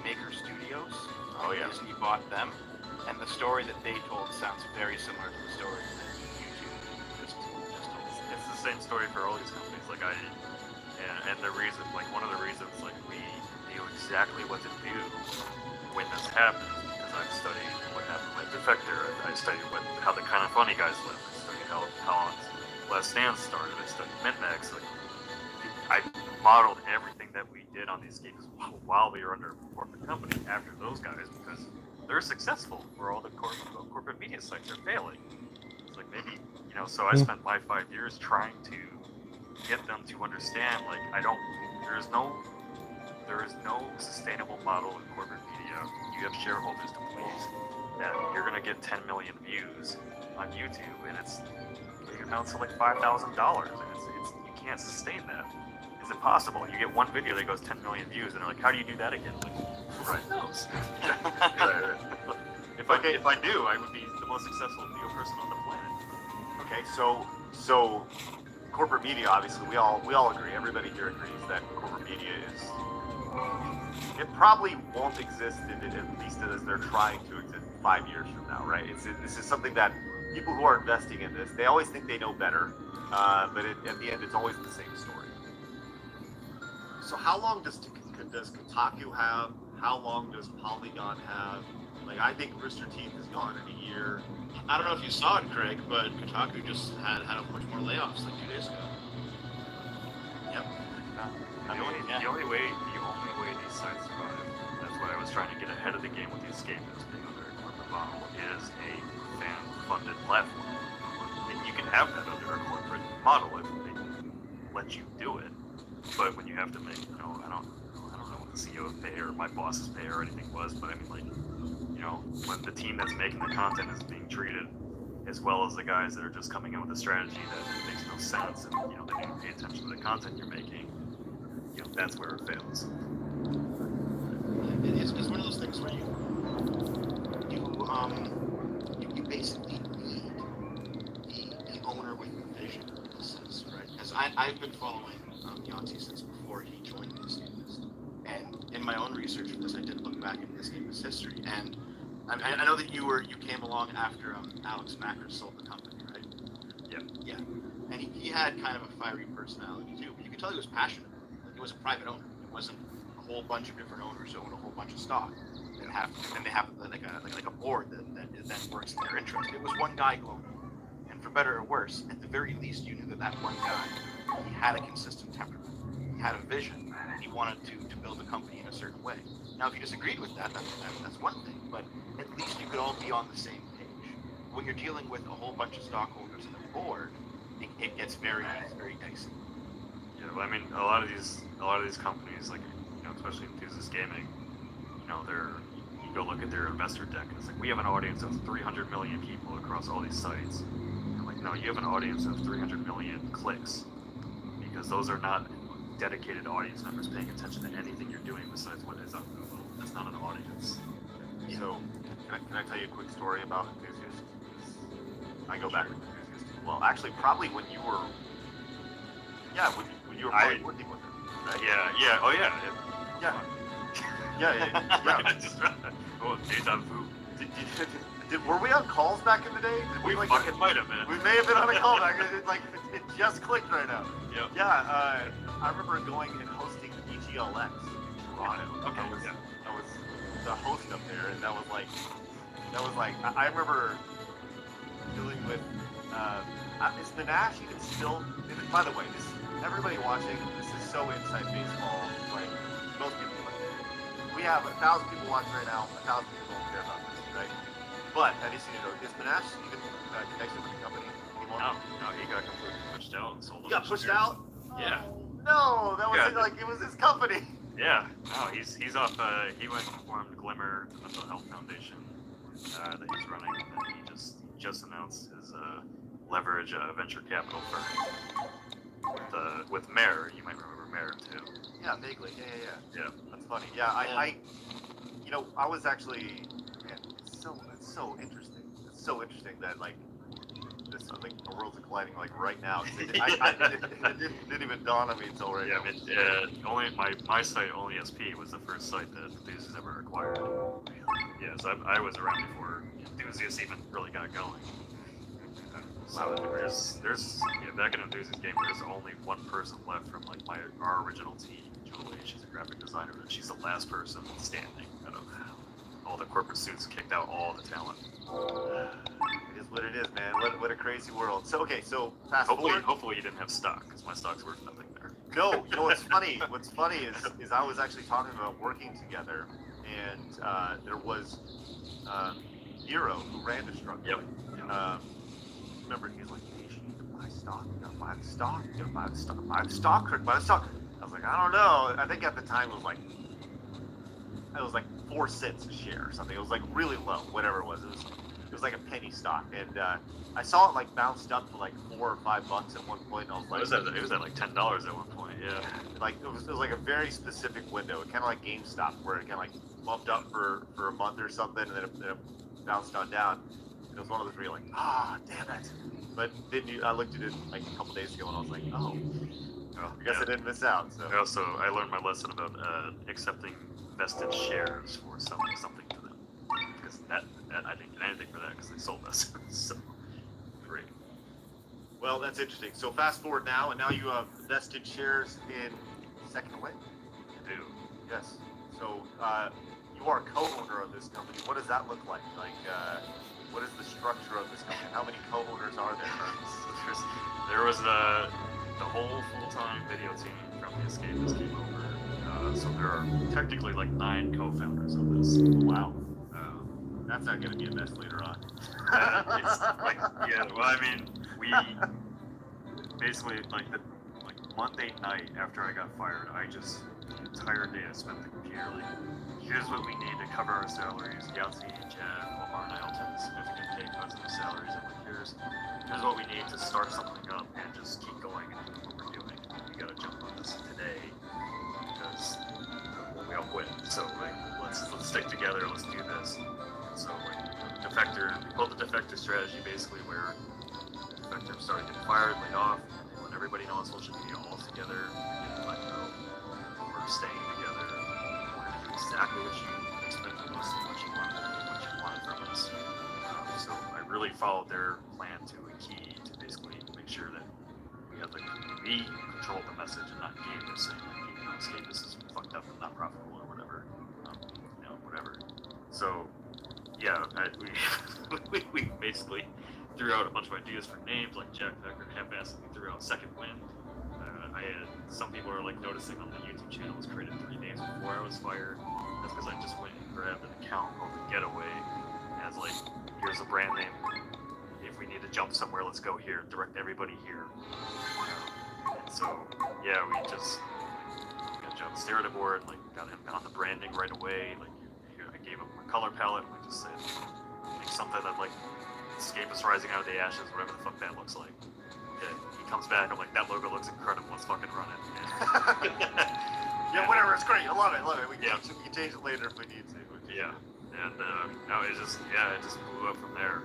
Maker Studios. Oh, yeah. Disney bought them, and the story that they told sounds very similar to the story that YouTube just told. It's the same story for all these companies. Like and the reason, like one of the reasons, like we knew exactly what to do when this happened, because I've studied what happened with Defector. I studied how the Kind of Funny guys lived. I studied how Last Stand started. I studied Min-Max. Like, I modeled everything that we did on these games while we were under a corporate company after those guys, because they're successful where all the corporate media sites are failing. It's like maybe, so I spent my 5 years trying to get them to understand, like, there is no sustainable model in corporate media. You have shareholders to please, that you're going to get 10 million views on YouTube, and it amounts to like $5,000, and it's you can't sustain that. Is it possible? You get one video that goes 10 million views, and they're like, how do you do that again? Like, right knows. If I do, I would be the most successful video person on the planet. Okay, so corporate media, obviously, we all agree. Everybody here agrees that corporate media it probably won't exist at least as they're trying to exist 5 years from now, right? This is something that people who are investing in this, they always think they know better, but at the end, it's always the same story. So how long does Kotaku have? How long does Polygon have? Like, I think Rooster Teeth is gone in a year. I don't know if you saw it, Craig, but Kotaku just had a bunch more layoffs like 2 days ago. Yep. The only way these sites survive, that's why I was trying to get ahead of the game with the Escapists being under a corporate model, is a fan-funded platform. And you can have that under a corporate model if they let you do it. But when you have to make, I don't know what the CEO's pay or my boss's pay or anything was, but I mean, like, when the team that's making the content is being treated as well as the guys that are just coming in with a strategy that makes no sense, and they don't pay attention to the content you're making, that's where it fails. It's one of those things where you basically need the owner with the vision in a sense, right? Because I've been following Yahtzee since before he joined the Escapist, and in my own research for this, I did look back into the Escapist history, and I know that you came along after Alex Macker sold the company, right? Yeah. And he had kind of a fiery personality too, but you could tell he was passionate. Like, he was a private owner. It wasn't a whole bunch of different owners who own a whole bunch of stock. And they have like a board that works in their interest. It was one guy who owned it. And for better or worse, at the very least, you knew that one guy, he had a consistent temperament. He had a vision. He wanted to build a company in a certain way. Now, if you disagreed with that, that's one thing. But at least you could all be on the same page. When you're dealing with a whole bunch of stockholders and a board, it gets very, very dicey. Yeah, well, I mean, a lot of these companies, like, especially Enthusiast Gaming, you go look at their investor deck, and it's like, we have an audience of 300 million people across all these sites. I'm like, no, you have an audience of 300 million clicks, because those are not dedicated audience members paying attention to anything you're doing besides what is on Google. That's not an audience. So, can I tell you a quick story about Enthusiast? I go back to Enthusiast. Well, actually, probably when you were, when you were probably working with it. Right? Yeah. Oh yeah. Yeah. Oh, deja vu. Were we on calls back in the day? We fucking might have been. We may have been on a call back. It just clicked right now. Yep. Yeah. I remember going and hosting EGLX Toronto. Okay, I was the host up there, and that was like I remember dealing with is Minash even still? By the way, everybody watching, this is so inside baseball. Like most people, we have 1,000 people watching right now. 1,000 people don't care about this, right? But have you seen it? Is Minash even connected with the company anymore? No, he got completely pushed out and sold. He got pushed out. Yeah. No, that was Yeah. like it was his company. Yeah, no, he's off. He went and formed Glimmer, the mental health foundation that he's running, and he just announced his leverage venture capital firm with Mare. You might remember Mare too. Yeah, vaguely. Yeah. Yeah. That's funny. Yeah, I I was actually, man, it's so interesting. It's so interesting that like this like the worlds are colliding like right now. It didn't even dawn on me until right Yeah, now. only my site, Only SP, was the first site that Enthusiasts ever acquired. Yeah, so I was around before Enthusiasts even really got going. So there's back in Enthusiast game, there's only one person left from like our original team, Julie. She's a graphic designer, and she's the last person standing out of all the corporate suits, kicked out all the talent. It is what it is, man. What a crazy world. So okay, so fast Hopefully forward. you didn't have stock, because my stock's worth nothing there. No, you know what's funny? What's funny is I was actually talking about working together, and there was Hero who ran the struggle. Yep. Remember, he was like, "Hey, you need to buy stock. You gotta buy the stock. You gotta buy the stock. Buy the stock, Kirk. Buy the stock." I was like, "I don't know." I think at the time it was like 4 cents a share or something. It was like really low, whatever it was. It was like a penny stock, and I saw it like bounced up to like $4 or $5 at one point. And I was like, It was at like $10 at one point. Yeah. like it was like a very specific window, kind of like GameStop, where it kind of like bumped up for a month or something, and then it bounced on down. It was one of those where you're like, damn it. But then I looked at it like a couple days ago, and I was like, oh, I guess I didn't miss out. So I learned my lesson about accepting vested shares for something to them, because that I didn't get anything for that because they sold us. So great. well, that's interesting. So fast forward now, and now you have vested shares in Second Wind. I do. Yes. So you are a co-owner of this company. What does that look like? Like, what is the structure of this company? How many co-owners are there? There was the whole full-time video team from the Escapists came over. So there are technically like 9 co-founders of this. Wow. That's not going to be a mess later on. It's like, well, I mean, we basically like Monday night after I got fired, the entire day I spent the computer like, here's what we need to cover our salaries. Yahtzee, Jen, Omar, and I all took significant pay cuts in the salaries. And like, here's what we need to start something up and just keep going and do what we're doing. We gotta jump on this today because we all quit. So like, let's stick together. Let's do this. So like, we built the defector strategy basically where defectors started getting fired, laid off, and let everybody know on social media all together. And like, we're staying together. We're gonna do exactly what you expect from us and what you want from us. So I really followed their plan to a key to basically make sure that we control the message and not gamers saying like, Escapists is fucked up and not profitable or whatever. Whatever. So yeah, we basically threw out a bunch of ideas for names, like Jack Becker and half-assedly threw out Second Wind. I had some people are like noticing on the YouTube channel was created 3 days before I was fired. That's because I just went and grabbed an account called The Getaway as like, here's a brand name. If we need to jump somewhere, let's go here. Direct everybody here. And so yeah, we just got Joe stare at the board, like got him on the branding right away. Like I gave him a color palette. And we just said make something that like Escapists rising out of the ashes, whatever the fuck that looks like. Yeah, he comes back. I'm like, that logo looks incredible. Let's fucking run it. Yeah, whatever. It's great. I love it. We can change it later if we need to. Yeah, and no, it just blew up from there.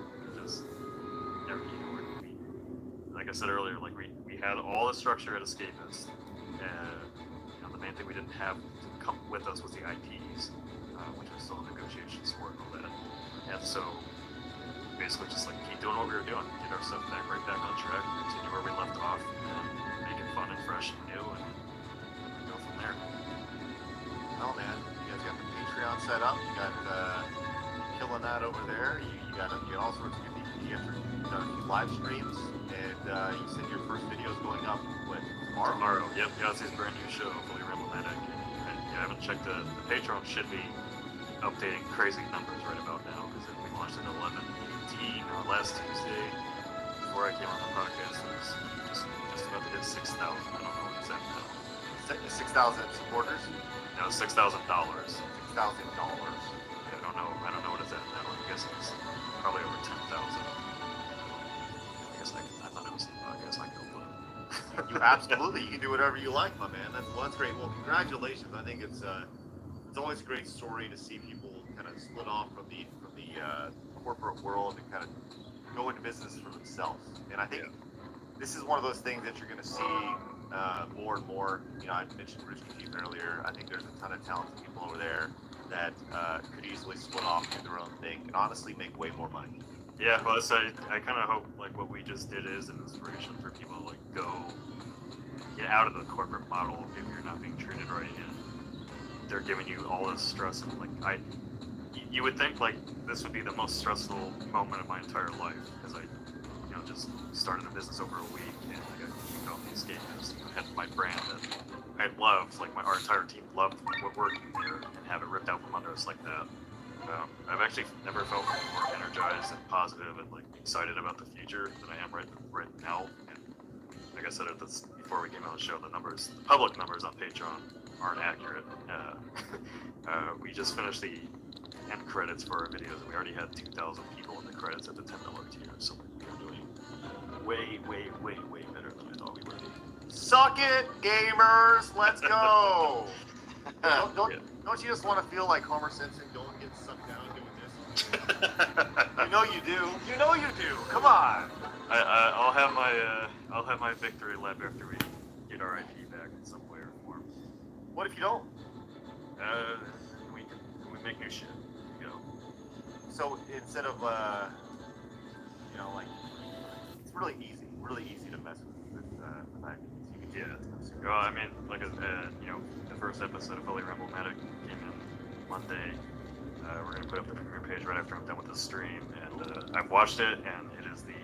Like I said earlier, like we had all the structure at Escapists, and the main thing we didn't have to come with us was the IPs, which are still in negotiations for and all that. And so basically just like keep doing what we were doing, get our stuff right back on track, continue where we left off, and make it fun and fresh and new, and go from there. Oh man, live streams, and you said your first video is going up tomorrow. Tomorrow. Yep. Yahtzee's brand new show, Fully Ramblematic. And I haven't checked the Patreon should be updating crazy numbers right about now because we launched at 11:18 last Tuesday. Before I came on the podcast, it was just about to hit 6,000. I don't know what it's at now. 6,000 supporters. No, $6,000. $6,000. I don't know what it's at now. I guess it's probably over 10,000. I guess I thought it was the podcast. I can go You absolutely, you can do whatever you like, my man. That's great. Well, congratulations. I think it's always a great story to see people kind of split off from the corporate world and kind of go into business for themselves. And I think this is one of those things that you're going to see more and more. You know, I mentioned Rooster Teeth earlier. I think there's a ton of talented people over there that could easily split off, do their own thing, and honestly make way more money. Yeah, well, I kind of hope like what we just did is an inspiration for people to like go get out of the corporate model if you're not being treated right, and they're giving you all this stress. And like you would think like this would be the most stressful moment of my entire life because I, just started a business over a week and I got kicked off the escape because I had my brand that I loved, like our entire team loved working there, and have it ripped out from under us like that. I've actually never felt more energized and positive and like excited about the future than I am right now. And like I said before we came on the show, the public numbers on Patreon aren't accurate. We just finished the end credits for our videos, and we already had 2,000 people in the credits at the $10 tier. So we're doing way better than I thought we would be. Suck it, gamers! Let's go! Don't you just want to feel like Homer Simpson going get sucked down doing this? You know you do. You know you do. Come on. I'll have my victory lap after we get our IP back in some way or form. What if you don't? We make new shit. So instead of like it's really easy to mess with IPs. Yeah. Well, I mean, like the first episode of Fully Ramblematic came in Monday. We're gonna put up the premiere page right after I'm done with the stream, and I've watched it, and it is the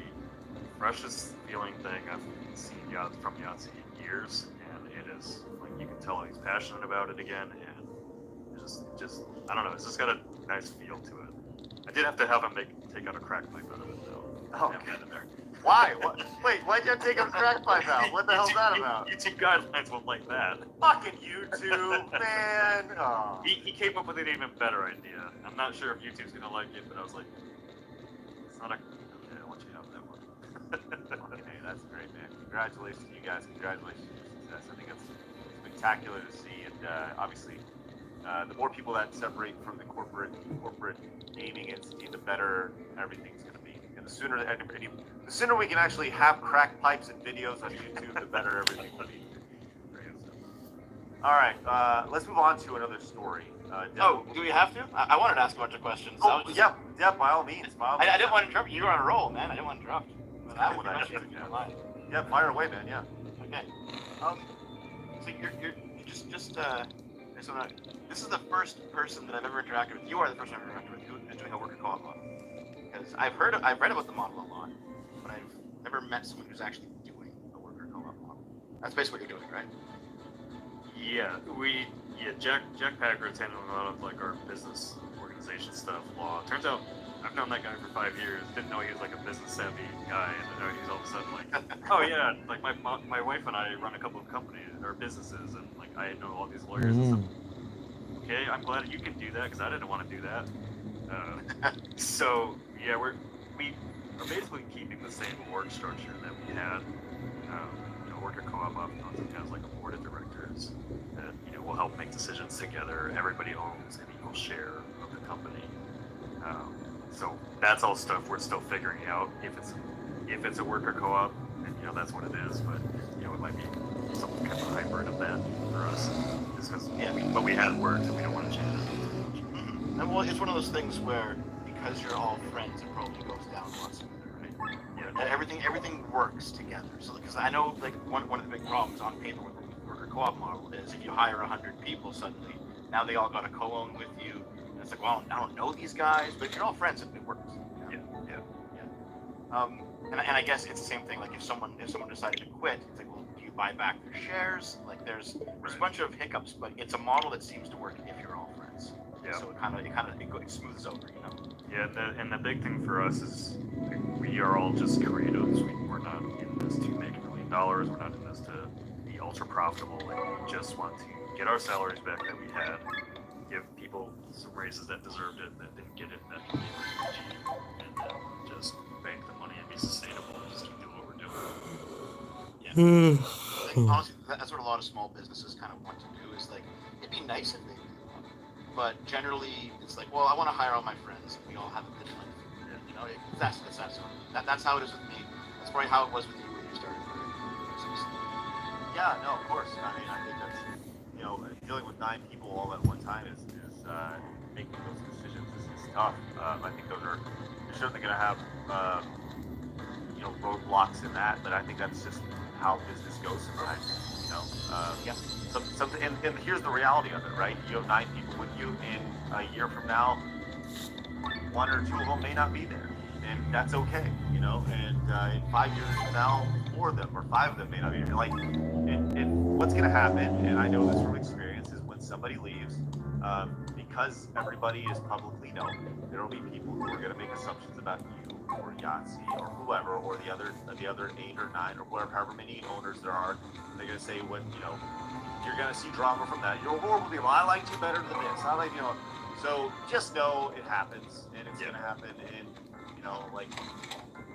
freshest feeling thing I've seen from Yahtzee in years, and it is like you can tell he's passionate about it again, and just I don't know, it's just got a nice feel to it. I did have to have him take out a crack pipe out of it though. Oh, okay. Why? What? Wait, why'd you have to take a crack pipe out? What the hell's that about? YouTube guidelines won't like that. Fucking YouTube, man. Oh. He came up with an even better idea. I'm not sure if YouTube's gonna like it, but I was like, it's not a. Okay, I want you to have that one. Okay, that's great, man. Congratulations to you guys. Congratulations to your success. I think it's spectacular to see, and obviously, the more people that separate from the corporate gaming entity, the better everything's gonna be. And the sooner we can actually have crack pipes and videos on YouTube, the better everything will be. All right, let's move on to another story. Do we have to? I wanted to ask a bunch of questions. Oh, yeah, by all means. I didn't want to interrupt you. You were on a roll, man. I didn't want to interrupt. Yeah, fire away, man. Yeah. Okay. So you're just this is the first person that I've ever interacted with. You are the first person I've ever interacted with who is doing a worker co-op model. Because I've read about the model a lot, but I've never met someone who's actually doing a worker co-op model. That's basically what you're doing, right? Yeah, Jack Packard's handling a lot of like our business organization stuff, law. Turns out I've known that guy for 5 years. Didn't know he was like a business savvy guy, and he's all of a sudden like, oh yeah, like my wife and I run a couple of companies or businesses, and like I know all these lawyers and stuff. Okay, I'm glad you can do that because I didn't want to do that. So yeah, we are basically keeping the same org structure that we had. Worker co-op often has like a board of directors that will help make decisions together. Everybody owns an equal share of the company. So that's all stuff we're still figuring out. If it's a worker co-op, then that's what it is. But it might be some kind of hybrid of that for us. Just because what we had worked, and we don't want to change it. Mm-hmm. And well, it's one of those things where because you're all friends, it probably goes down a lot smoother, right? Yeah. Everything works together. So because I know like one of the big problems on paper with the worker co-op model is if you hire 100 people suddenly, now they all got to co-own with you. And it's like, well, I don't know these guys, but if you're all friends, it works. Yeah. And I guess it's the same thing. Like if someone decided to quit, it's like, well, do you buy back their shares? Like there's a bunch of hiccups, but it's a model that seems to work if you're all friends. Yeah. So it smooths over, you know. Yeah, and the big thing for us is we are all just creatives. We're not in this to make $1 million. We're not in this to be ultra profitable. Like we just want to get our salaries back that we had, give people some raises that deserved it, that didn't get it, that didn't get it, and then just bank the money and be sustainable and just keep doing what we're doing. Yeah. I think honestly, that's what a lot of small businesses kind of want to do. Is like, it'd be nice if they did, but generally it's like, well, I want to hire all my friends. We all have a good life. You know, that's how it is with me. That's probably how it was with you when you started. Yeah, no, of course. I mean, I think that's, you know, dealing with 9 people all at one time is making those decisions is tough. I think those are, you're certainly going to have, you know, roadblocks in that, but I think that's just how business goes sometimes, you know. And here's the reality of it, right? You have 9 people with you, in a year from now, 1 or 2 of them may not be there, and that's okay, you know. And in 5 years from now, 4 of them or 5 of them may not be there. Like, and what's going to happen, and I know this from experience, is when somebody leaves, because everybody is publicly known, there will be people who are going to make assumptions about you or Yahtzee or whoever, or the other 8 or 9 or whatever, however many owners there are. They're going to say what, you know, you're going to see drama from that. You're horrible people. I liked you better than this. I like, you know. So just know it happens, and it's going to happen, and you know, like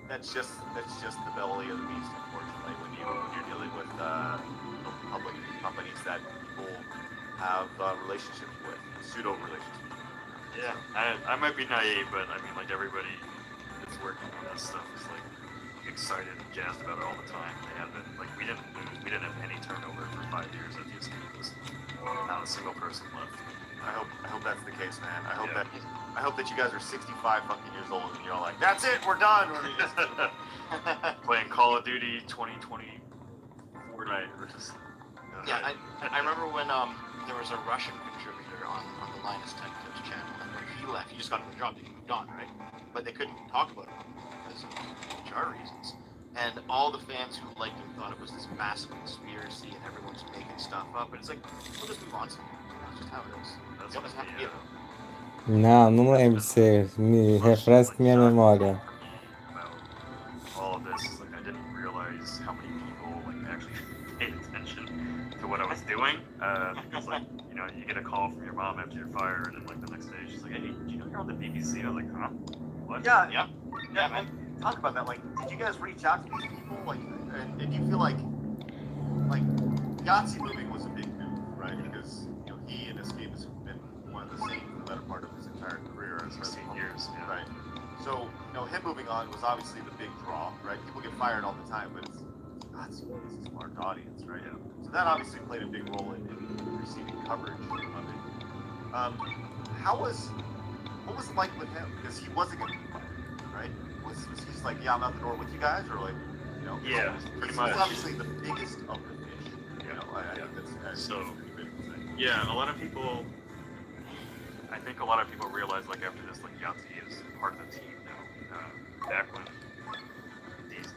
that's just the belly of the beast, unfortunately. When you're dealing with public companies that people have relationships with, pseudo relationships. Yeah, I might be naive, but I mean, like everybody that's working on this stuff is like excited and jazzed about it all the time. They have been, like, we didn't have any turnover for 5 years at the escape. Not a single person left. I hope that's the case, man. I hope that you guys are 65 fucking years old and you're all like, that's it, we're done. Or you just playing Call of Duty 2020. Right. Yeah, I remember when there was a Russian contributor on the Linus Tech Tips channel, and when he left, he just got another job, he moved on, right? But they couldn't talk about it because of HR reasons. And all the fans who liked him thought it was this massive conspiracy and everyone's making stuff up. And it's like, we'll just move on. That's just how it is. That's You almost have to be Não, não lembro de ser. Me refresca minha memória. All of this is like, I didn't realize how many people like actually paid attention to what I was doing, because like, you know, you get a call from your mom after you're fired, and like the next day she's like, hey, did you know you're on the BBC? I was like, huh? What? Yeah, man. Talk about that. Like, did you guys reach out to these people? Like, and do you feel like Yahtzee moving was a big move, right? Because, you know, he and Escape has been one of the same for the better part of his entire career. 16 years, yeah. Right. So, you know, him moving on was obviously the big draw, right? People get fired all the time, but it's Yahtzee, it's a smart audience, right? Yeah. So that obviously played a big role in receiving coverage of it. What was it like with him? Because he wasn't going to be fired, right? Was he just like, yeah, I'm out the door with you guys, or like, you know? Yeah, pretty much. He's obviously the biggest of the fish. You know, I think that's So, pretty big to say. yeah, a lot of people, I think a lot of people realize, like, after this, like, Yahtzee is part of the team now. Back when,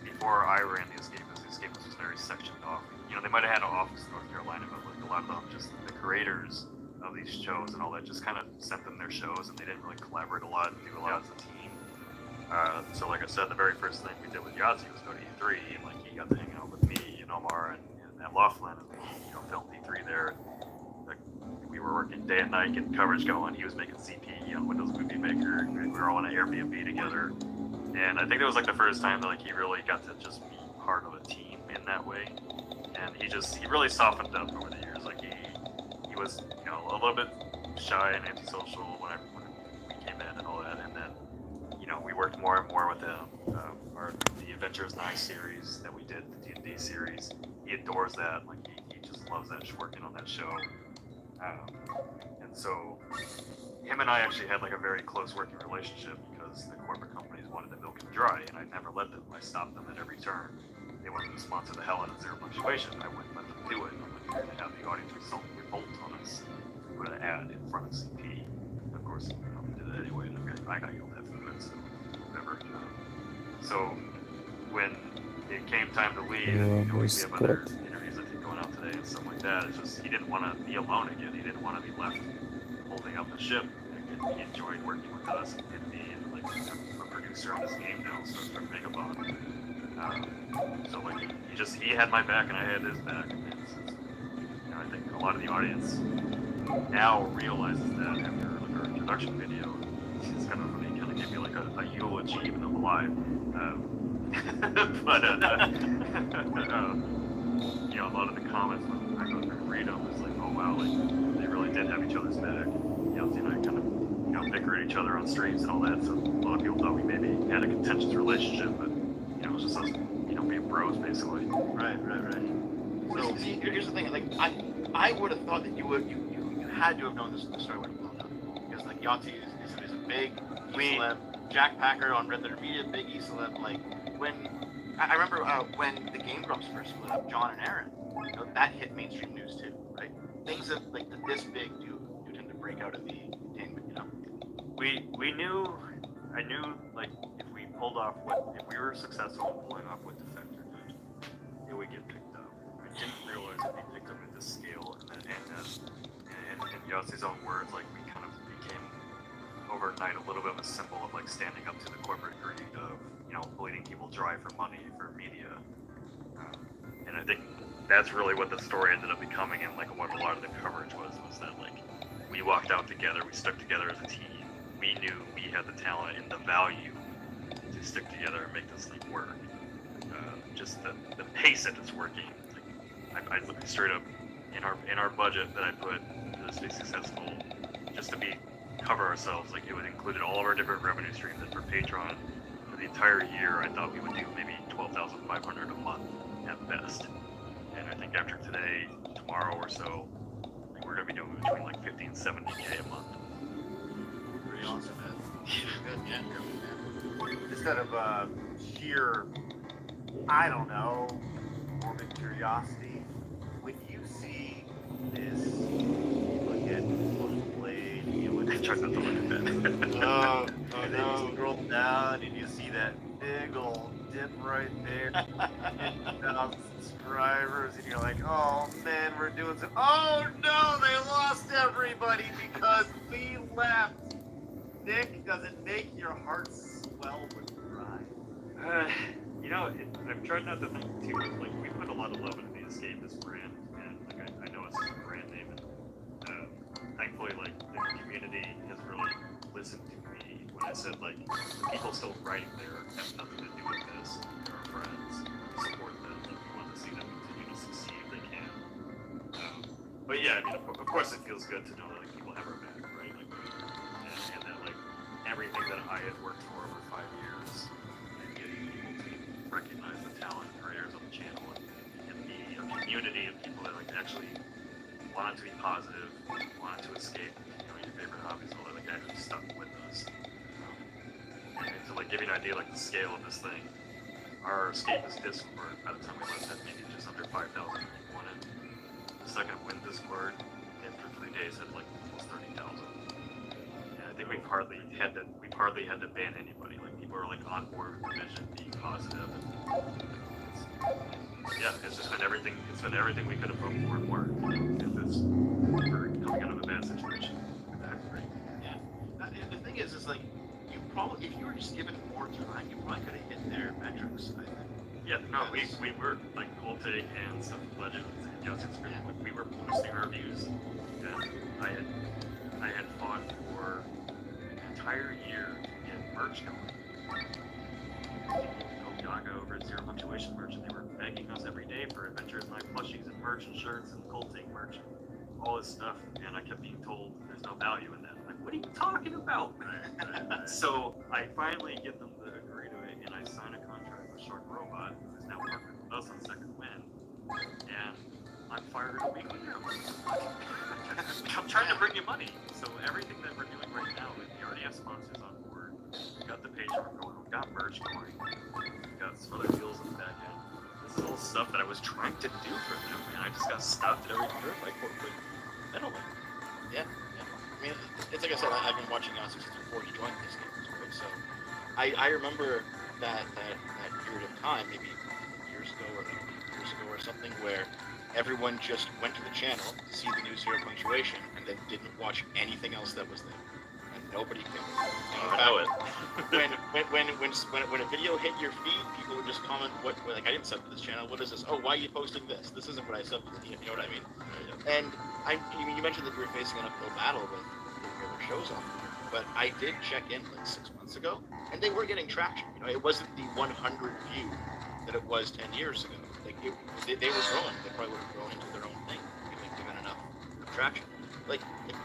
before I ran the Escape was very sectioned off. You know, they might have had an office in North Carolina, but like a lot of them, just the creators of these shows and all that, just kind of sent them their shows, and they didn't really collaborate a lot and do a lot as a team. So like I said, the very first thing we did with Yahtzee was go to E3, and like he got to hang out with me and Omar and Matt Laughlin, and we, you know, filmed E3 there. Like, we were working day and night getting coverage going. He was making CP on Windows Movie Maker, and we were all on an Airbnb together. And I think it was like the first time that like he really got to just be part of a team in that way. And he really softened up over the years. Like he was, you know, a little bit shy and antisocial when we came in and all that. And then, you know, we worked more and more with him. The Adventures 9 series that we did, the D&D series. He adores that. Like he just loves that, working on that show. And so him and I actually had like a very close working relationship because the corporate companies wanted to milk him dry, and I never let them. I stopped them at every turn. They wanted to sponsor the hell out of Zero Punctuation. I wouldn't let them do it. I'm like, you're going to have the audience revolt on us. Put an ad in front of CP. Of course, we did it anyway, and I got yelled at for it, so whatever. So time to leave. Yeah, You know, we it's have other good. interviews I think going out today and stuff like that. It's just he didn't want to be alone again. He didn't want to be left holding up the ship. He enjoyed working with us and being like a producer of this game now, so it's from Megabot. So like he had my back and I had his back. And you know, I think a lot of the audience now realizes that after like our introduction video. It's kind of funny, kind of give me like a eulogy even though I'm alive. But you know, a lot of the comments when I go through and read them is like, oh wow, like they really did have each other's back. You know, I kind of bicker at each other on streams and all that. So a lot of people thought we maybe had a contentious relationship, but you know, it was just us, being bros basically. Right. So see, here's the thing. Like I would have thought that you had to have known this story would have blown up because like Yahtzee is a big celeb. Jack Packer on Red Letter Media, big celeb. Like when I remember when the Game Grumps first split up, John and Aaron, that hit mainstream news too, right? Things that like this big do tend to break out of the containment, I knew like if we were successful in pulling off what Defector did, it would get picked up. I didn't realize it would be picked up at this scale, and in Yossi's own words, like we kind of became overnight a little bit of a symbol of like standing up to the corporate greed of bleeding people dry for money for media, and I think that's really what the story ended up becoming, and like what a lot of the coverage was that like we walked out together, we stuck together as a team. We knew we had the talent and the value to stick together and make this thing work. Just the pace that it's working. Like, I look straight up in our budget that I put for this to be successful, just to cover ourselves. Like it would included all of our different revenue streams, and for Patreon for the entire year, I thought we would do maybe $12,500 a month at best. And I think after today, tomorrow or so, we're gonna be doing between like 50 and 70K a month. Pretty awesome, man. Good, yeah. Instead of sheer, I don't know, morbid curiosity, when you see this, look at Blade, I tried not to look at that. and then you scroll down and you see that big old dip right there, 10,000 subscribers, and you're like, oh man, we're doing so. Oh no, they lost everybody because we left. Nick, does it make your heart swell with pride? I've tried not to think too much. Like we put a lot of love into the Escapist brand, and like I know it's a brand name, and thankfully, like the community has really listened to me when I said like the people still writing there have nothing to do with this. They're our friends. We support them. Like, we want to see them continue to succeed if they can. But yeah, I mean, of course, it feels good to know that like people have our back, right? Like, and that like everything that I had worked for over 5 years, and getting people to recognize the talent creators on the channel and be a community of people that like actually wanted to be positive, wanted to escape, your favorite hobbies, all that, like actually stuck with us. And to like give you an idea, like the scale of this thing, our Escapist Discord, by the time we left, had maybe just under 5,000 people in it. The second Wind Discord, after 3 days, had like almost 30,000. And I think we hardly had to ban anybody. Like people were like on board with the vision, being positive. It's just been everything. It's been everything we could have hoped for and more. We're coming out of a bad situation. That's great. Yeah. The thing is like you probably, if you were just given more time, you probably could have hit their metrics. I think. Yeah. No, we were like Voltaic and stuff, Legends, and Youngsters. We were posting our views, and I had fought for an entire year to get merch going. Gaga over at Zero Punctuation merch, and they were begging us every day for Adventures Night plushies and merch and shirts and Culting merch, all this stuff, and I kept being told there's no value in that. I'm like, what are you talking about? So I finally get them to agree to it, and I sign a contract with Shark Robot, who's now working with us on Second Wind, and I'm fired a week later. I'm trying to bring you money, so everything that we're doing right now, we already have sponsors on board, we got the Patreon going, we got merch going, got some other deals in the back end. This is all stuff that I was trying to do for them, and I just got stopped at every turn by corporate middlemen. Yeah. I mean, it's like I said, I've been watching Yahtzee since before he joined this game, right? So I remember that period of time, maybe years years ago or like 2 years ago or something where everyone just went to the channel to see the new zero punctuation and then didn't watch anything else that was there, and nobody cared. I know it. When a video hit your feed, people would just comment, "What? Like I didn't sub to this channel. What is this? Oh, why are you posting this? This isn't what I subbed to." You know what I mean? And you mentioned that you were facing an uphill battle with the other shows on, but I did check in like 6 months ago, and they were getting traction. You know, it wasn't the 100 view that it was 10 years ago. Like they were growing. They probably would have grown into their own thing given enough traction. Like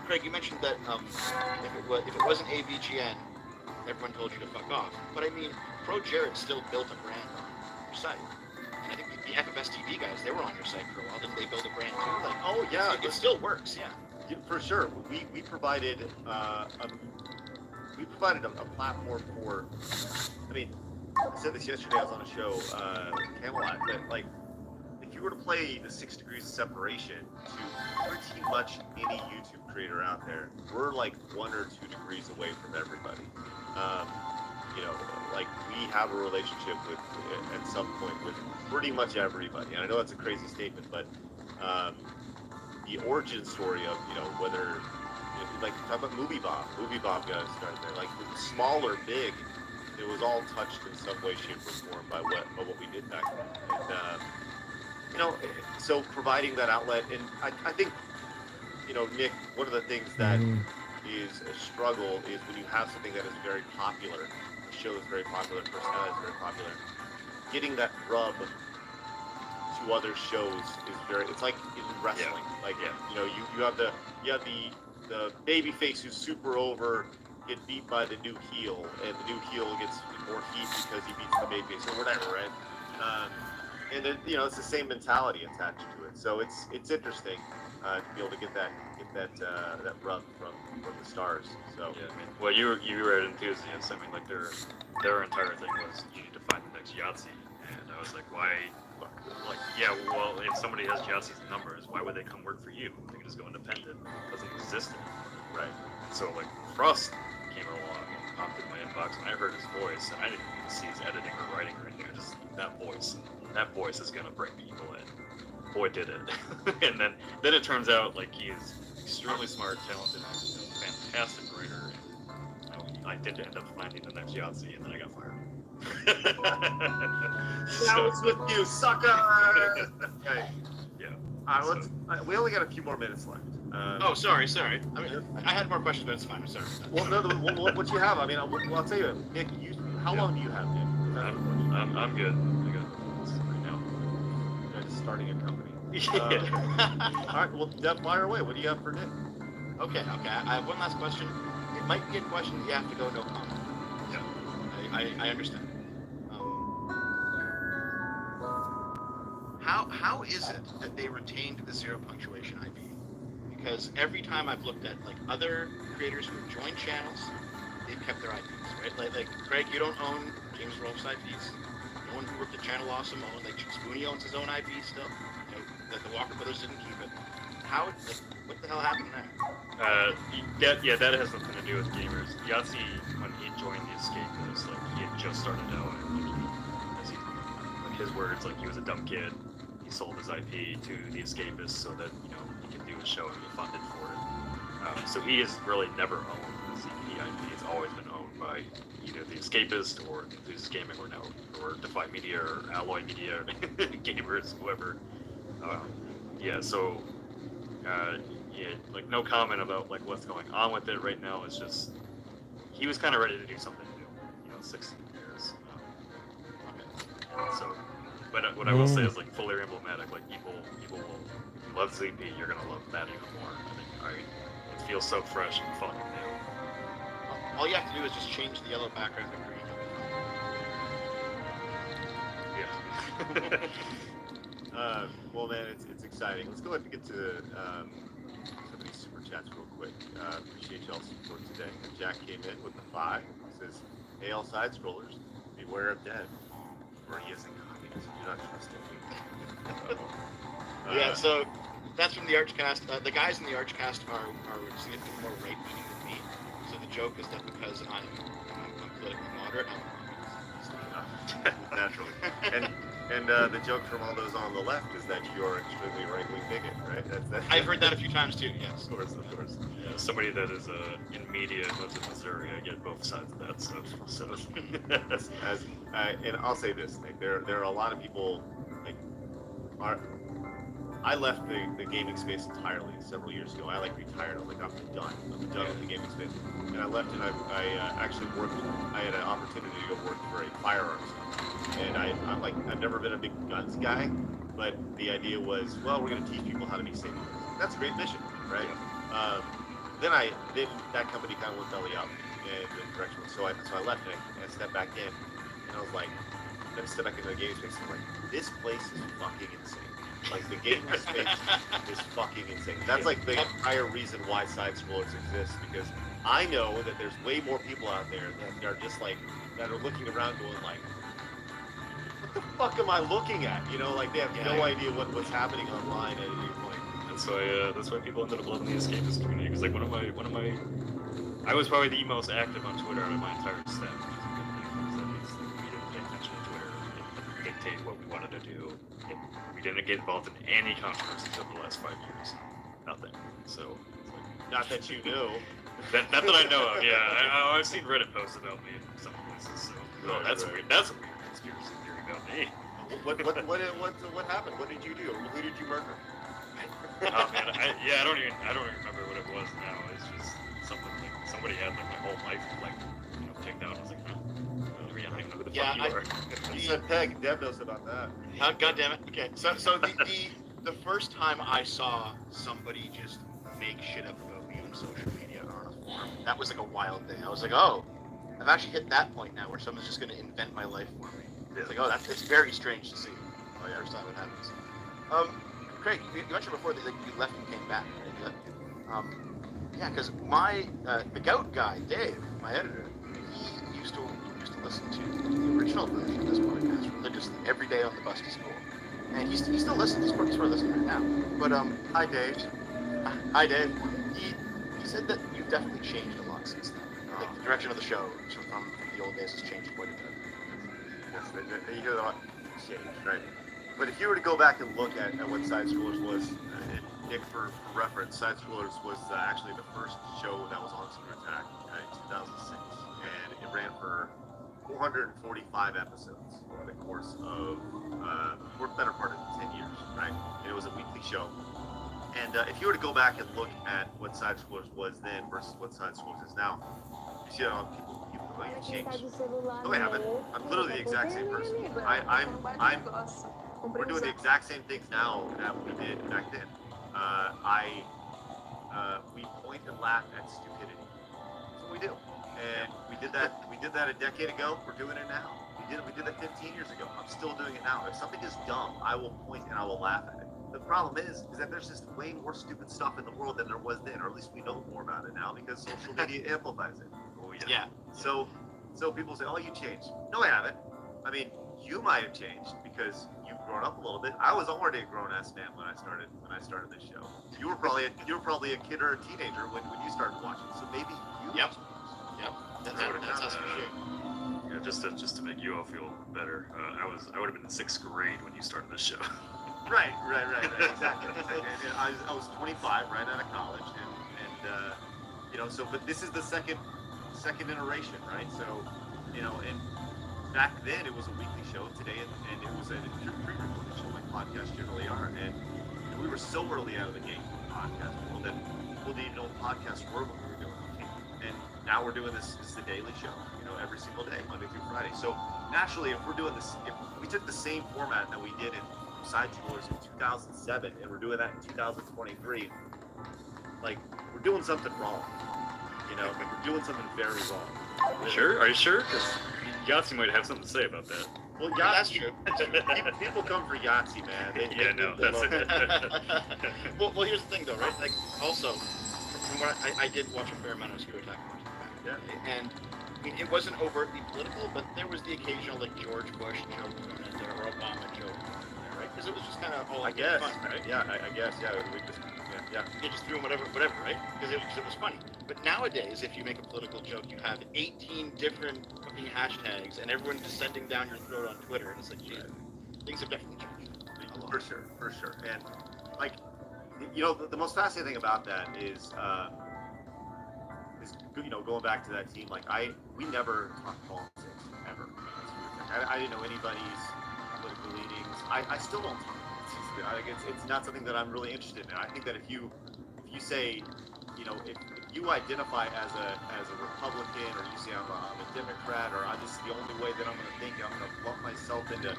Craig, you mentioned that if it wasn't AVGN, everyone told you to fuck off. But I mean, Pro Jared still built a brand on your site. And I think the FFS TV guys, they were on your site for a while. Didn't they build a brand too? Like, Oh yeah, it still works. Yeah. Yeah, for sure. We provided a platform for. I mean, I said this yesterday. I was on a show, Camelot, that like if you were to play the 6 degrees of separation to pretty much any YouTube creator out there, we're like 1 or 2 degrees away from everybody. You know, like we have a relationship with at some point with pretty much everybody. And I know that's a crazy statement, but the origin story of, you know, whether like talk about Movie Bob got us started there. Like small or big, it was all touched in some way, shape, or form by what we did back then. And you know, so providing that outlet, and I think, you know, Nick, one of the things that is a struggle is when you have something that is very popular, a show that's very popular, personality is very popular, getting that rub to other shows is very. It's like in wrestling. Like you know, you have the baby face who's super over, get beat by the new heel, and the new heel gets more heat because he beats the baby face or whatever, right? And then, you know, it's the same mentality attached to it. So it's interesting to be able to get that rub from the stars. So yeah, I mean, well, you were an enthusiast. I mean, like their entire thing was you need to find the next Yahtzee, and I was like, why? Like, yeah, well, if somebody has Yahtzee's numbers, why would they come work for you? They can just go independent. It doesn't exist anymore. right. So like Frost came along and popped in my inbox, and I heard his voice, and I didn't even see his editing or writing or anything. Just that voice. That voice is gonna bring people in. Boy, did it! And then it turns out like he is extremely smart, talented, fantastic writer. And, I did end up finding the next Yahtzee, and then I got fired. Now it's with you, sucker. Okay. Yeah. We only got a few more minutes left. Oh, sorry. I mean, I had more questions, but it's fine. I'm sorry. Well, no, what you have? I mean, I'll tell you, Nick. How long do you have, Nick? I'm good. I got right now. You're just starting a company. Yeah. All right. Well, Deb, fire away. What do you have for Nick? Okay. I have one last question. It might be a question that you have to go no comment. Yeah. I understand. How is it that they retained the zero punctuation IP? Because every time I've looked at like other creators who have joined channels, they've kept their IPs, right? Like Craig, you don't own James Rolfe's IPs. No one who worked at Channel Awesome owned. Like Spoonie owns his own IP still. You know, the Walker brothers didn't keep it. How? Like, what the hell happened there? That has nothing to do with gamers. Yahtzee, when he joined the Escapists, like he had just started out, and like his words, like he was a dumb kid. He sold his IP to the Escapists so that, you know, he could do a show and get funded for it. So he has really never owned the CPD IP. It's always been owned by either the Escapist or Enthusiast Gaming or Defy Media or Alloy Media, Gamers, whoever. Like no comment about like what's going on with it right now. It's just he was kind of ready to do something new. You know, 16 years. So, but what I will say is like fully emblematic. Like people will love ZP. You're gonna love that even more. I think it feels so fresh and fun and new. All you have to do is just change the yellow background to green. Yeah. Well, man, it's exciting. Let's go ahead and get to some of these super chats real quick. Appreciate y'all's support today. Jack came in with the 5. He says, "Hey, all side scrollers, beware of death. For he isn't coming, so do not trust him." Yeah, so that's from the Archcast. The guys in the Archcast are significantly more right-leaning than me. So the joke is that because I'm politically moderate, Naturally. And the joke from all those on the left is that you're an extremely right-wing bigot, right? That's I've heard that a few times too. Yes. Of course. Yeah, somebody that is in media and lives in Missouri, I get both sides of that stuff. So, And I'll say this: like, there are a lot of people. Like, I left the gaming space entirely several years ago. I retired. I'm done. I'm done with the gaming space. And I left, and I actually worked. I had an opportunity to go work for a firearms company. And I've never been a big guns guy, but the idea was, well, we're going to teach people how to be safe. That's a great mission, right? Then that company kind of went belly up in the direction. So I left it and stepped back in, and I was like, then stepped back into the gaming space. I'm like, this place is fucking insane. Like, the gaming space is fucking insane. That's like the entire reason why side scrollers exist, because I know that there's way more people out there that are just like, that are looking around going like, what the fuck am I looking at? You know, like, they have no idea what's happening online at any point. That's why people ended up loving the escapist community. Because like one of my, I was probably the most active on Twitter out of my entire staff. Because we didn't pay attention to Twitter. It dictated what we wanted to do. We didn't get involved in any controversies over the last 5 years. Nothing. So, it's like, Not that you know. not that I know of. Yeah, I've seen Reddit posts about me in some places. So, that's weird. That's a weird conspiracy theory about me. What happened? What did you do? Who did you murder? Oh man, I don't even remember what it was now. It's just something like somebody had like my whole life taken down. I was like, I don't even know who the fuck you are. You said Peg. Deb knows about that. God damn it. Okay. So the first time I saw somebody just make shit up about me on social media or on a forum, that was like a wild thing. I was like, oh, I've actually hit that point now where someone's just going to invent my life for me. It's like, oh, it's very strange to see. Oh yeah, first time it happens. Craig, you mentioned before that you left and came back. Right? Yeah, because the gout guy, Dave, my editor, he used to listen to the original version of this podcast religiously every day on the bus to school, and he still listens. He's probably listening right now. But hi Dave. Hi Dave. He said that you've definitely changed a lot since then. Like the direction of the show from the old days has changed quite a bit. Yes, you hear that change, right? But if you were to go back and look at what Side Scrollers was, Nick, for reference, Side Scrollers was actually the first show that was on Screw Attack in 2006, and it ran for 445 episodes over the course of the better part of 10 years, right? And it was a weekly show. And if you were to go back and look at what Side Scrollers was then versus what Side Scrollers is now, you see how people like change. No, I haven't. I'm literally the exact same person. We're doing the exact same things now that we did back then. We point and laugh at stupidity. That's what we do. And we did that a decade ago. We're doing it now. We did that 15 years ago. I'm still doing it now. If something is dumb, I will point and I will laugh at it. The problem is that there's just way more stupid stuff in the world than there was then, or at least we know more about it now because social media amplifies it. Oh Yeah. So people say, "Oh, you changed." No, I haven't. I mean, you might have changed because you've grown up a little bit. I was already a grown-ass man when I started this show. You were probably a kid or a teenager when you started watching. So maybe you. Yep. That's for sure. Yeah, just to make you all feel better, I would have been in 6th grade when you started this show. Right. Exactly. And I was 25, right out of college, and but this is the second iteration, right? So, and back then it was a weekly show. Today, and it was a pre-recorded show, like podcasts generally are. And we were so early out of the game in the podcast world that people didn't even know what podcasts were when we were doing it. And now we're doing this is the daily show, every single day, Monday through Friday. So naturally, if we're doing this, if we took the same format that we did in Side Scrollers in 2007, and we're doing that in 2023, like, we're doing something wrong. We're doing something very wrong. Sure? Are you sure? Because Yahtzee might have something to say about that. Well, That's true. People come for Yahtzee, man. That's it. Well, here's the thing, though, right? Like, also, from what I did watch a fair amount of Screw Attack back, and I mean, it wasn't overtly political, but there was the occasional like George Bush joke or Obama joke, right? Because it was just kind of all I guess, fun, right? Yeah, I guess, yeah. You just threw in whatever, right? Because it was funny. But nowadays, if you make a political joke, you have 18 different fucking hashtags, and everyone just sending down your throat on Twitter, and it's like, geez. things have definitely changed a lot. For sure. And like, you know, the most fascinating thing about that is you know, going back to that team, like we never talked politics ever. I didn't know anybody's political leanings. I still don't talk politics. It's not something that I'm really interested in. I think that if you say, you know, if you identify as a Republican, or you say I'm a Democrat, or this is the only way that I'm going to think, I'm going to lump myself into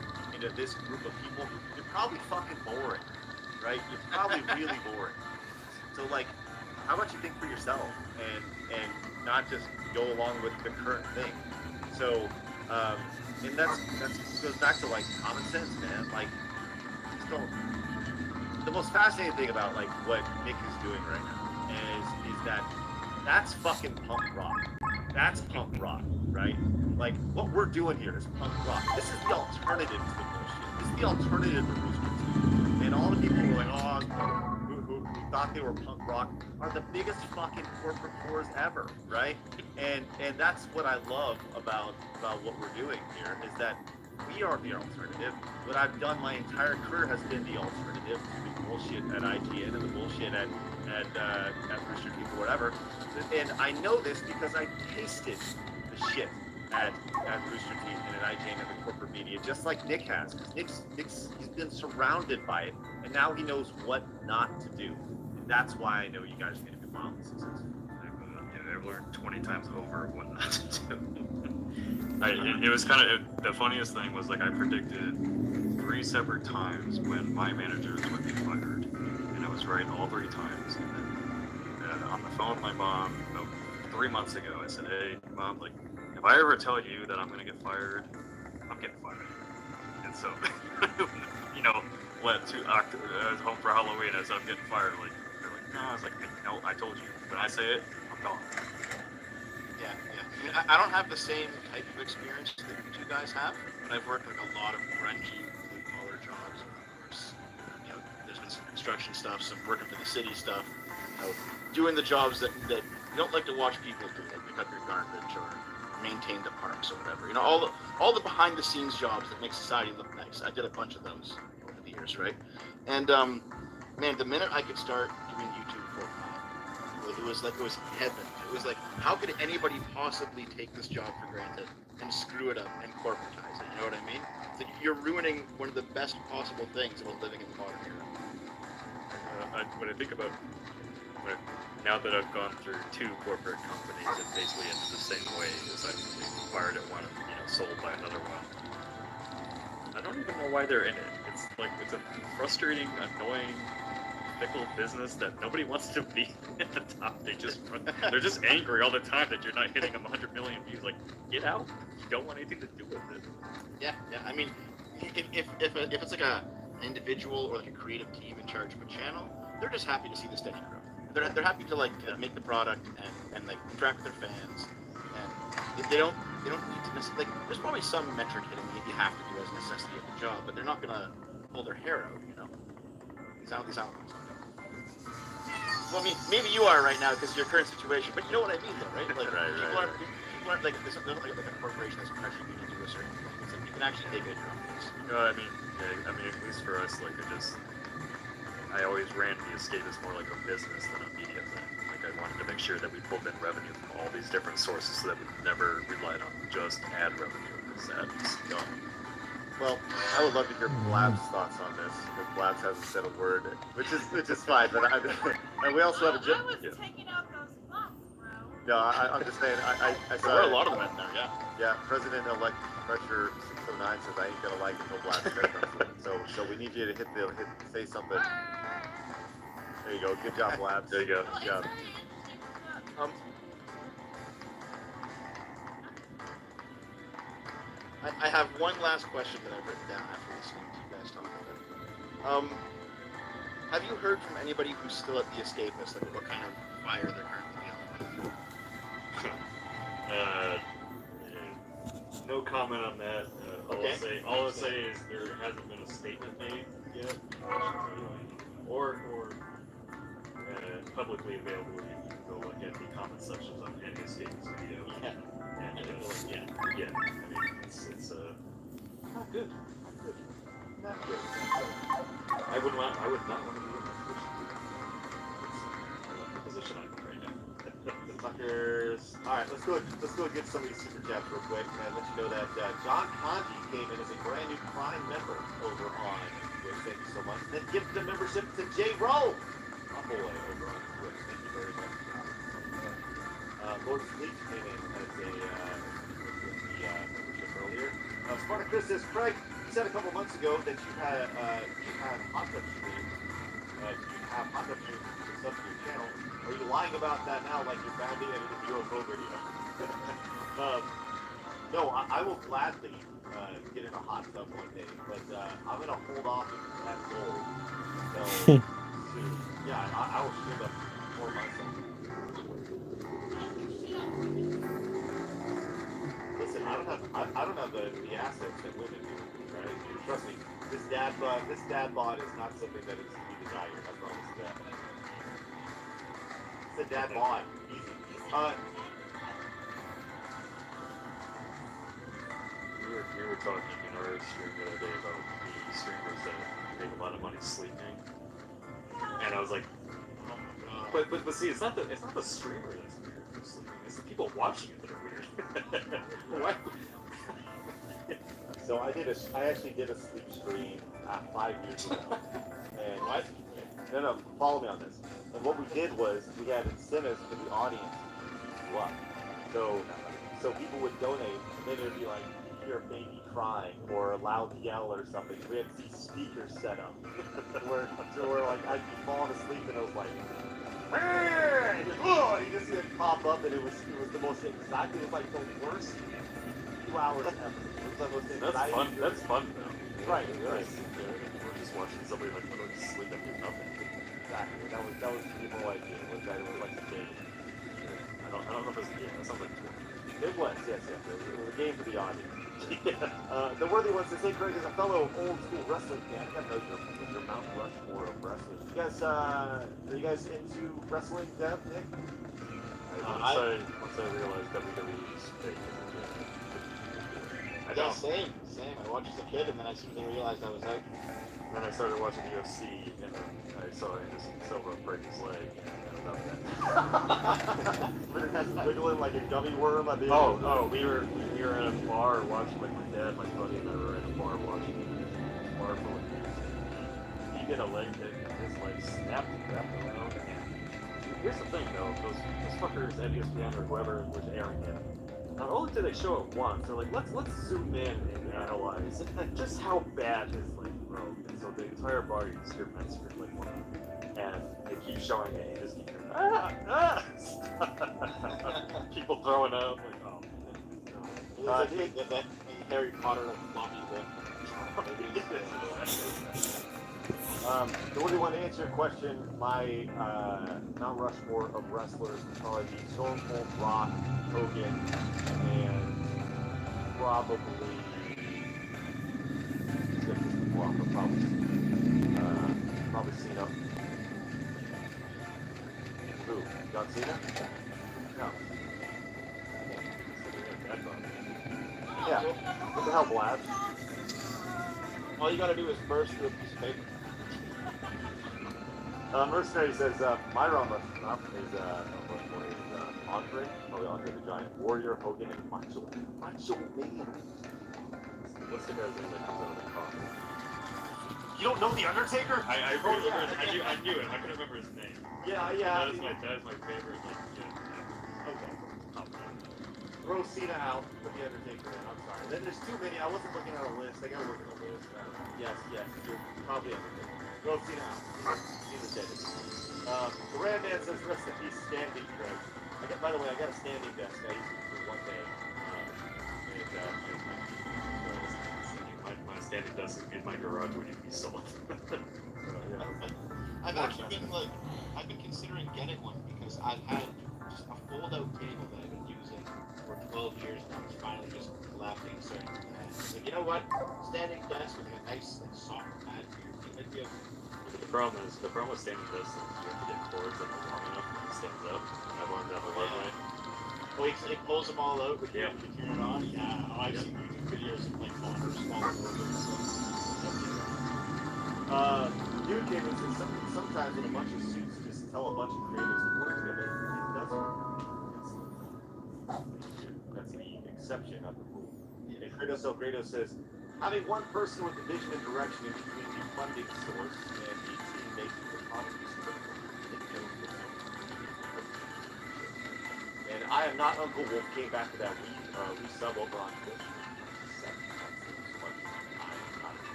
this group of people, you're probably fucking boring, right? You're probably really boring. So like, how about you think for yourself and not just go along with the current thing? So and that's goes back to like common sense, man. Like, just don't. The most fascinating thing about like what Nick is doing right now is that's fucking punk rock. That's punk rock, right? Like, what we're doing here is punk rock. This is the alternative to the bullshit. This is the alternative to Rooster Teeth. And all the people who are like, who thought they were punk rock are the biggest fucking corporate whores ever, right? And that's what I love about what we're doing here, is that we are the alternative. What I've done my entire career has been the alternative to the bullshit at IGN and the bullshit at Rooster Teeth or whatever. And I know this because I tasted the shit at Rooster Teeth and at IGN and the corporate media, just like Nick has. Because he's been surrounded by it, and now he knows what not to do. And that's why I know you guys are going to be wildly successful. I've learned 20 times over what not to do. It was kind of, the funniest thing was, like, I predicted 3 separate times when my managers would be fired, and I was right all 3 times. And then on the phone with my mom about 3 months ago, I said, "Hey, Mom, like, if I ever tell you that I'm gonna get fired, I'm getting fired." And so, you know, I was home for Halloween. I said, "I'm getting fired." Like, they're like, "No." I was like, "No, I told you. When I say it, I'm gone." Yeah. I mean, I don't have the same type of experience that you two guys have, but I've worked like a lot of grungy blue-collar jobs. Of course, you know, there's been some construction stuff, some working for the city stuff, you know, doing the jobs that you don't like to watch people do, like pick up your garbage or maintain the parks or whatever. You know, all the behind-the-scenes jobs that make society look nice. I did a bunch of those over the years, right? And man, the minute I could start doing YouTube full-time, it was heaven. It was like, how could anybody possibly take this job for granted and screw it up and corporatize it? You know what I mean? It's like you're ruining one of the best possible things about living in the modern era. When I think about now that I've gone through 2 corporate companies, it basically ended the same way, as I fired at one and, you know, sold by another one. I don't even know why they're in it. It's like, it's a frustrating, annoying, fickle business that nobody wants to be at the top. They're just angry all the time that you're not hitting them 100 million views. Like, get out. You don't want anything to do with it. Yeah. I mean, if it's like an individual or like a creative team in charge of a channel, they're just happy to see the steady growth. They're happy to like make the product and like interact with their fans, and they don't need to necessarily, like, there's probably some metric hitting that you have to do as a necessity of the job, but they're not gonna pull their hair out, you know. These aren't. Well, I mean, maybe you are right now because of your current situation, but you know what I mean, though, right? Like, people aren't like this. They're not like a corporation that's pressuring you to do a certain thing. It's like you can actually take it at your own pace. No, I mean, at least for us, like, I always ran the escape as more like a business than a media thing. Like, I wanted to make sure that we pulled in revenue from all these different sources so that we never relied on just ad revenue, because that's dumb. Well, I would love to hear Blab's thoughts on this, because Blabs hasn't said a word, which is fine. But and we also have a. I was taking out those bumps, bro. No, I'm just saying. I saw There were a lot of them in there, yeah. Yeah, President-elect Pressure 609 says I ain't gonna like it until Blab says something. So we need you to say something. There you go. Good job, Blab. There you go. Good job. I have one last question that I've written down after listening to you guys talk about it. Have you heard from anybody who's still at the Escapists, like what kind of fire they're currently on? No comment on that. All I'll say is there hasn't been a statement made yet, or publicly available. You can go look at the comment sections on any Escapists video. Yeah. And I mean, it's good. Not good. I would not want to be in that position I'm in right now. The fuckers. Alright, let's go get some of these super chats real quick and let you know that John Conji came in as a brand new Prime member over on Twitch. Thank you so much. And then gifted a membership to J. Rowe, my boy, over on Twitch. Thank you very much. Lord Fleet came in as a membership earlier. Spartacus says, Craig, you said a couple months ago that you had hot tub streams. You have hot tub streams to sub to your channel. Are you lying about that now like you're bound to edit a UFO video? No, I will gladly get in a hot tub one day, but I'm going to hold off until that goal. So, yeah, I will stream up for myself. Listen, I don't have the assets that women do, right? Trust me, this dad bod is not something that is to be desired, I promise you that. It's a dad bod. Easy. We were talking in our stream the other day about the streamers that make a lot of money sleeping, and I was like, oh my god. But see, it's not the streamer that's weird for sleeping. It's the people watching it that are weird. What? So I actually did a sleep stream 5 years ago. And what? No, follow me on this. And what we did was we had incentives for the audience to keep you up. So people would donate, and then it would be like, hear a baby crying or a loud yell or something. We had these speakers set up where like I'd be falling asleep and it was like, and you just see it pop up, and it was the most exciting. It was like the worst 2 hours ever. It was the most exciting. That's fun though. Right. We're just watching somebody like literally sleep and do nothing. Exactly. That was the whole idea. Was that it was like a game. I don't know if it's a game. That sounds like It was, yes. It was a game for the audience. The worthy ones to say, Greg is a fellow old school wrestling fan. You gotta know your Mount Rushmore of wrestling. Are you guys into wrestling, Dev, Nick? Once I realized WWE was fake as a kid. I don't. Same. I watched as a kid, and then I soon realized I was out. Then I started watching UFC, and then I saw Anderson Silva break his leg, and I loved that. But it has wiggling like a gummy worm at the end. Oh, we were at a bar watching, like my dad, my buddy, and I were at a bar watching a bar full of kids. He did a leg kick, and his leg snapped and wrapped around. Here's the thing, though, those fuckers at ESPN or whoever was airing it, not only did they show it once, they're like, let's zoom in and analyze just how bad his leg broke. And so the entire bar, you just hear men scream like one, and they keep showing it, and you just keep hearing, people throwing up, like, oh. That Harry Potter floppy thing. The way we want to answer your question, my Mount Rushmore of wrestlers would probably be Stone Cold, Rock, Hogan, and probably probably Cena. Who? John Cena? No. Yeah. What the hell, Vlad? All you gotta do is burst through a piece of paper. Mercenary says, my runner is Andre, probably Andre the Giant, Warrior, Hogan, and Macho Man. What's the guy's name that comes out of the coffin? You don't know The Undertaker? I knew it. I couldn't remember his name. Yeah. That is my favorite. Like, Okay. Throw Cena out, put The Undertaker in. I'm sorry. Then there's too many. I wasn't looking at a list. I gotta look at a list. Yes. You're probably Undertaker. Throw Cena out. Cena's dead. The Red Man says, rest in peace, standing Greg. By the way, I got a standing desk. I used it for one day. my standing desk in my garage would be sold. I've been considering getting one because I've had just a fold-out table that I've been using for 12 years now. It's finally just collapsing certain hands. Like, you know what? Standing desk with a nice soft pad for your feet. It'd be The problem with standing desks is you have to get cords that are long enough when it stands up. I've learned that the hard way. Oh, it pulls them all out, but you turn it on. Yeah, I've seen YouTube videos of like smaller buildings. Dude came and said sometimes when a bunch of suits just tell a bunch of creatives to work together, it does work. That's the exception, not the rule. And Kratos El Gredo says, having one person with the vision and direction in between the funding source and the team making the product is critical. And I am not Uncle Wolf came back to that resub over on Twitch.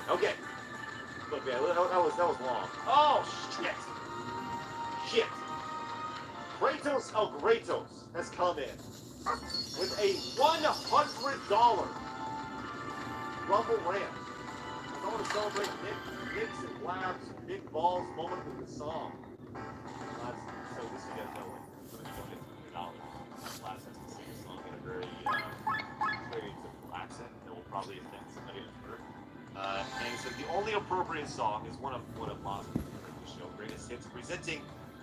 Okay. Look, man, that was long. Oh shit! Shit! Kratos El Gredos has come in with a $100 Rumble Ramp. I want to celebrate Nick's and Blab's big balls moment with the song. So this you guys know, like, $100. Blabs has to sing a song in a very typical accent that will probably offend somebody at first. And he said the only appropriate song is one of Moss' show, Greatest Hits, presenting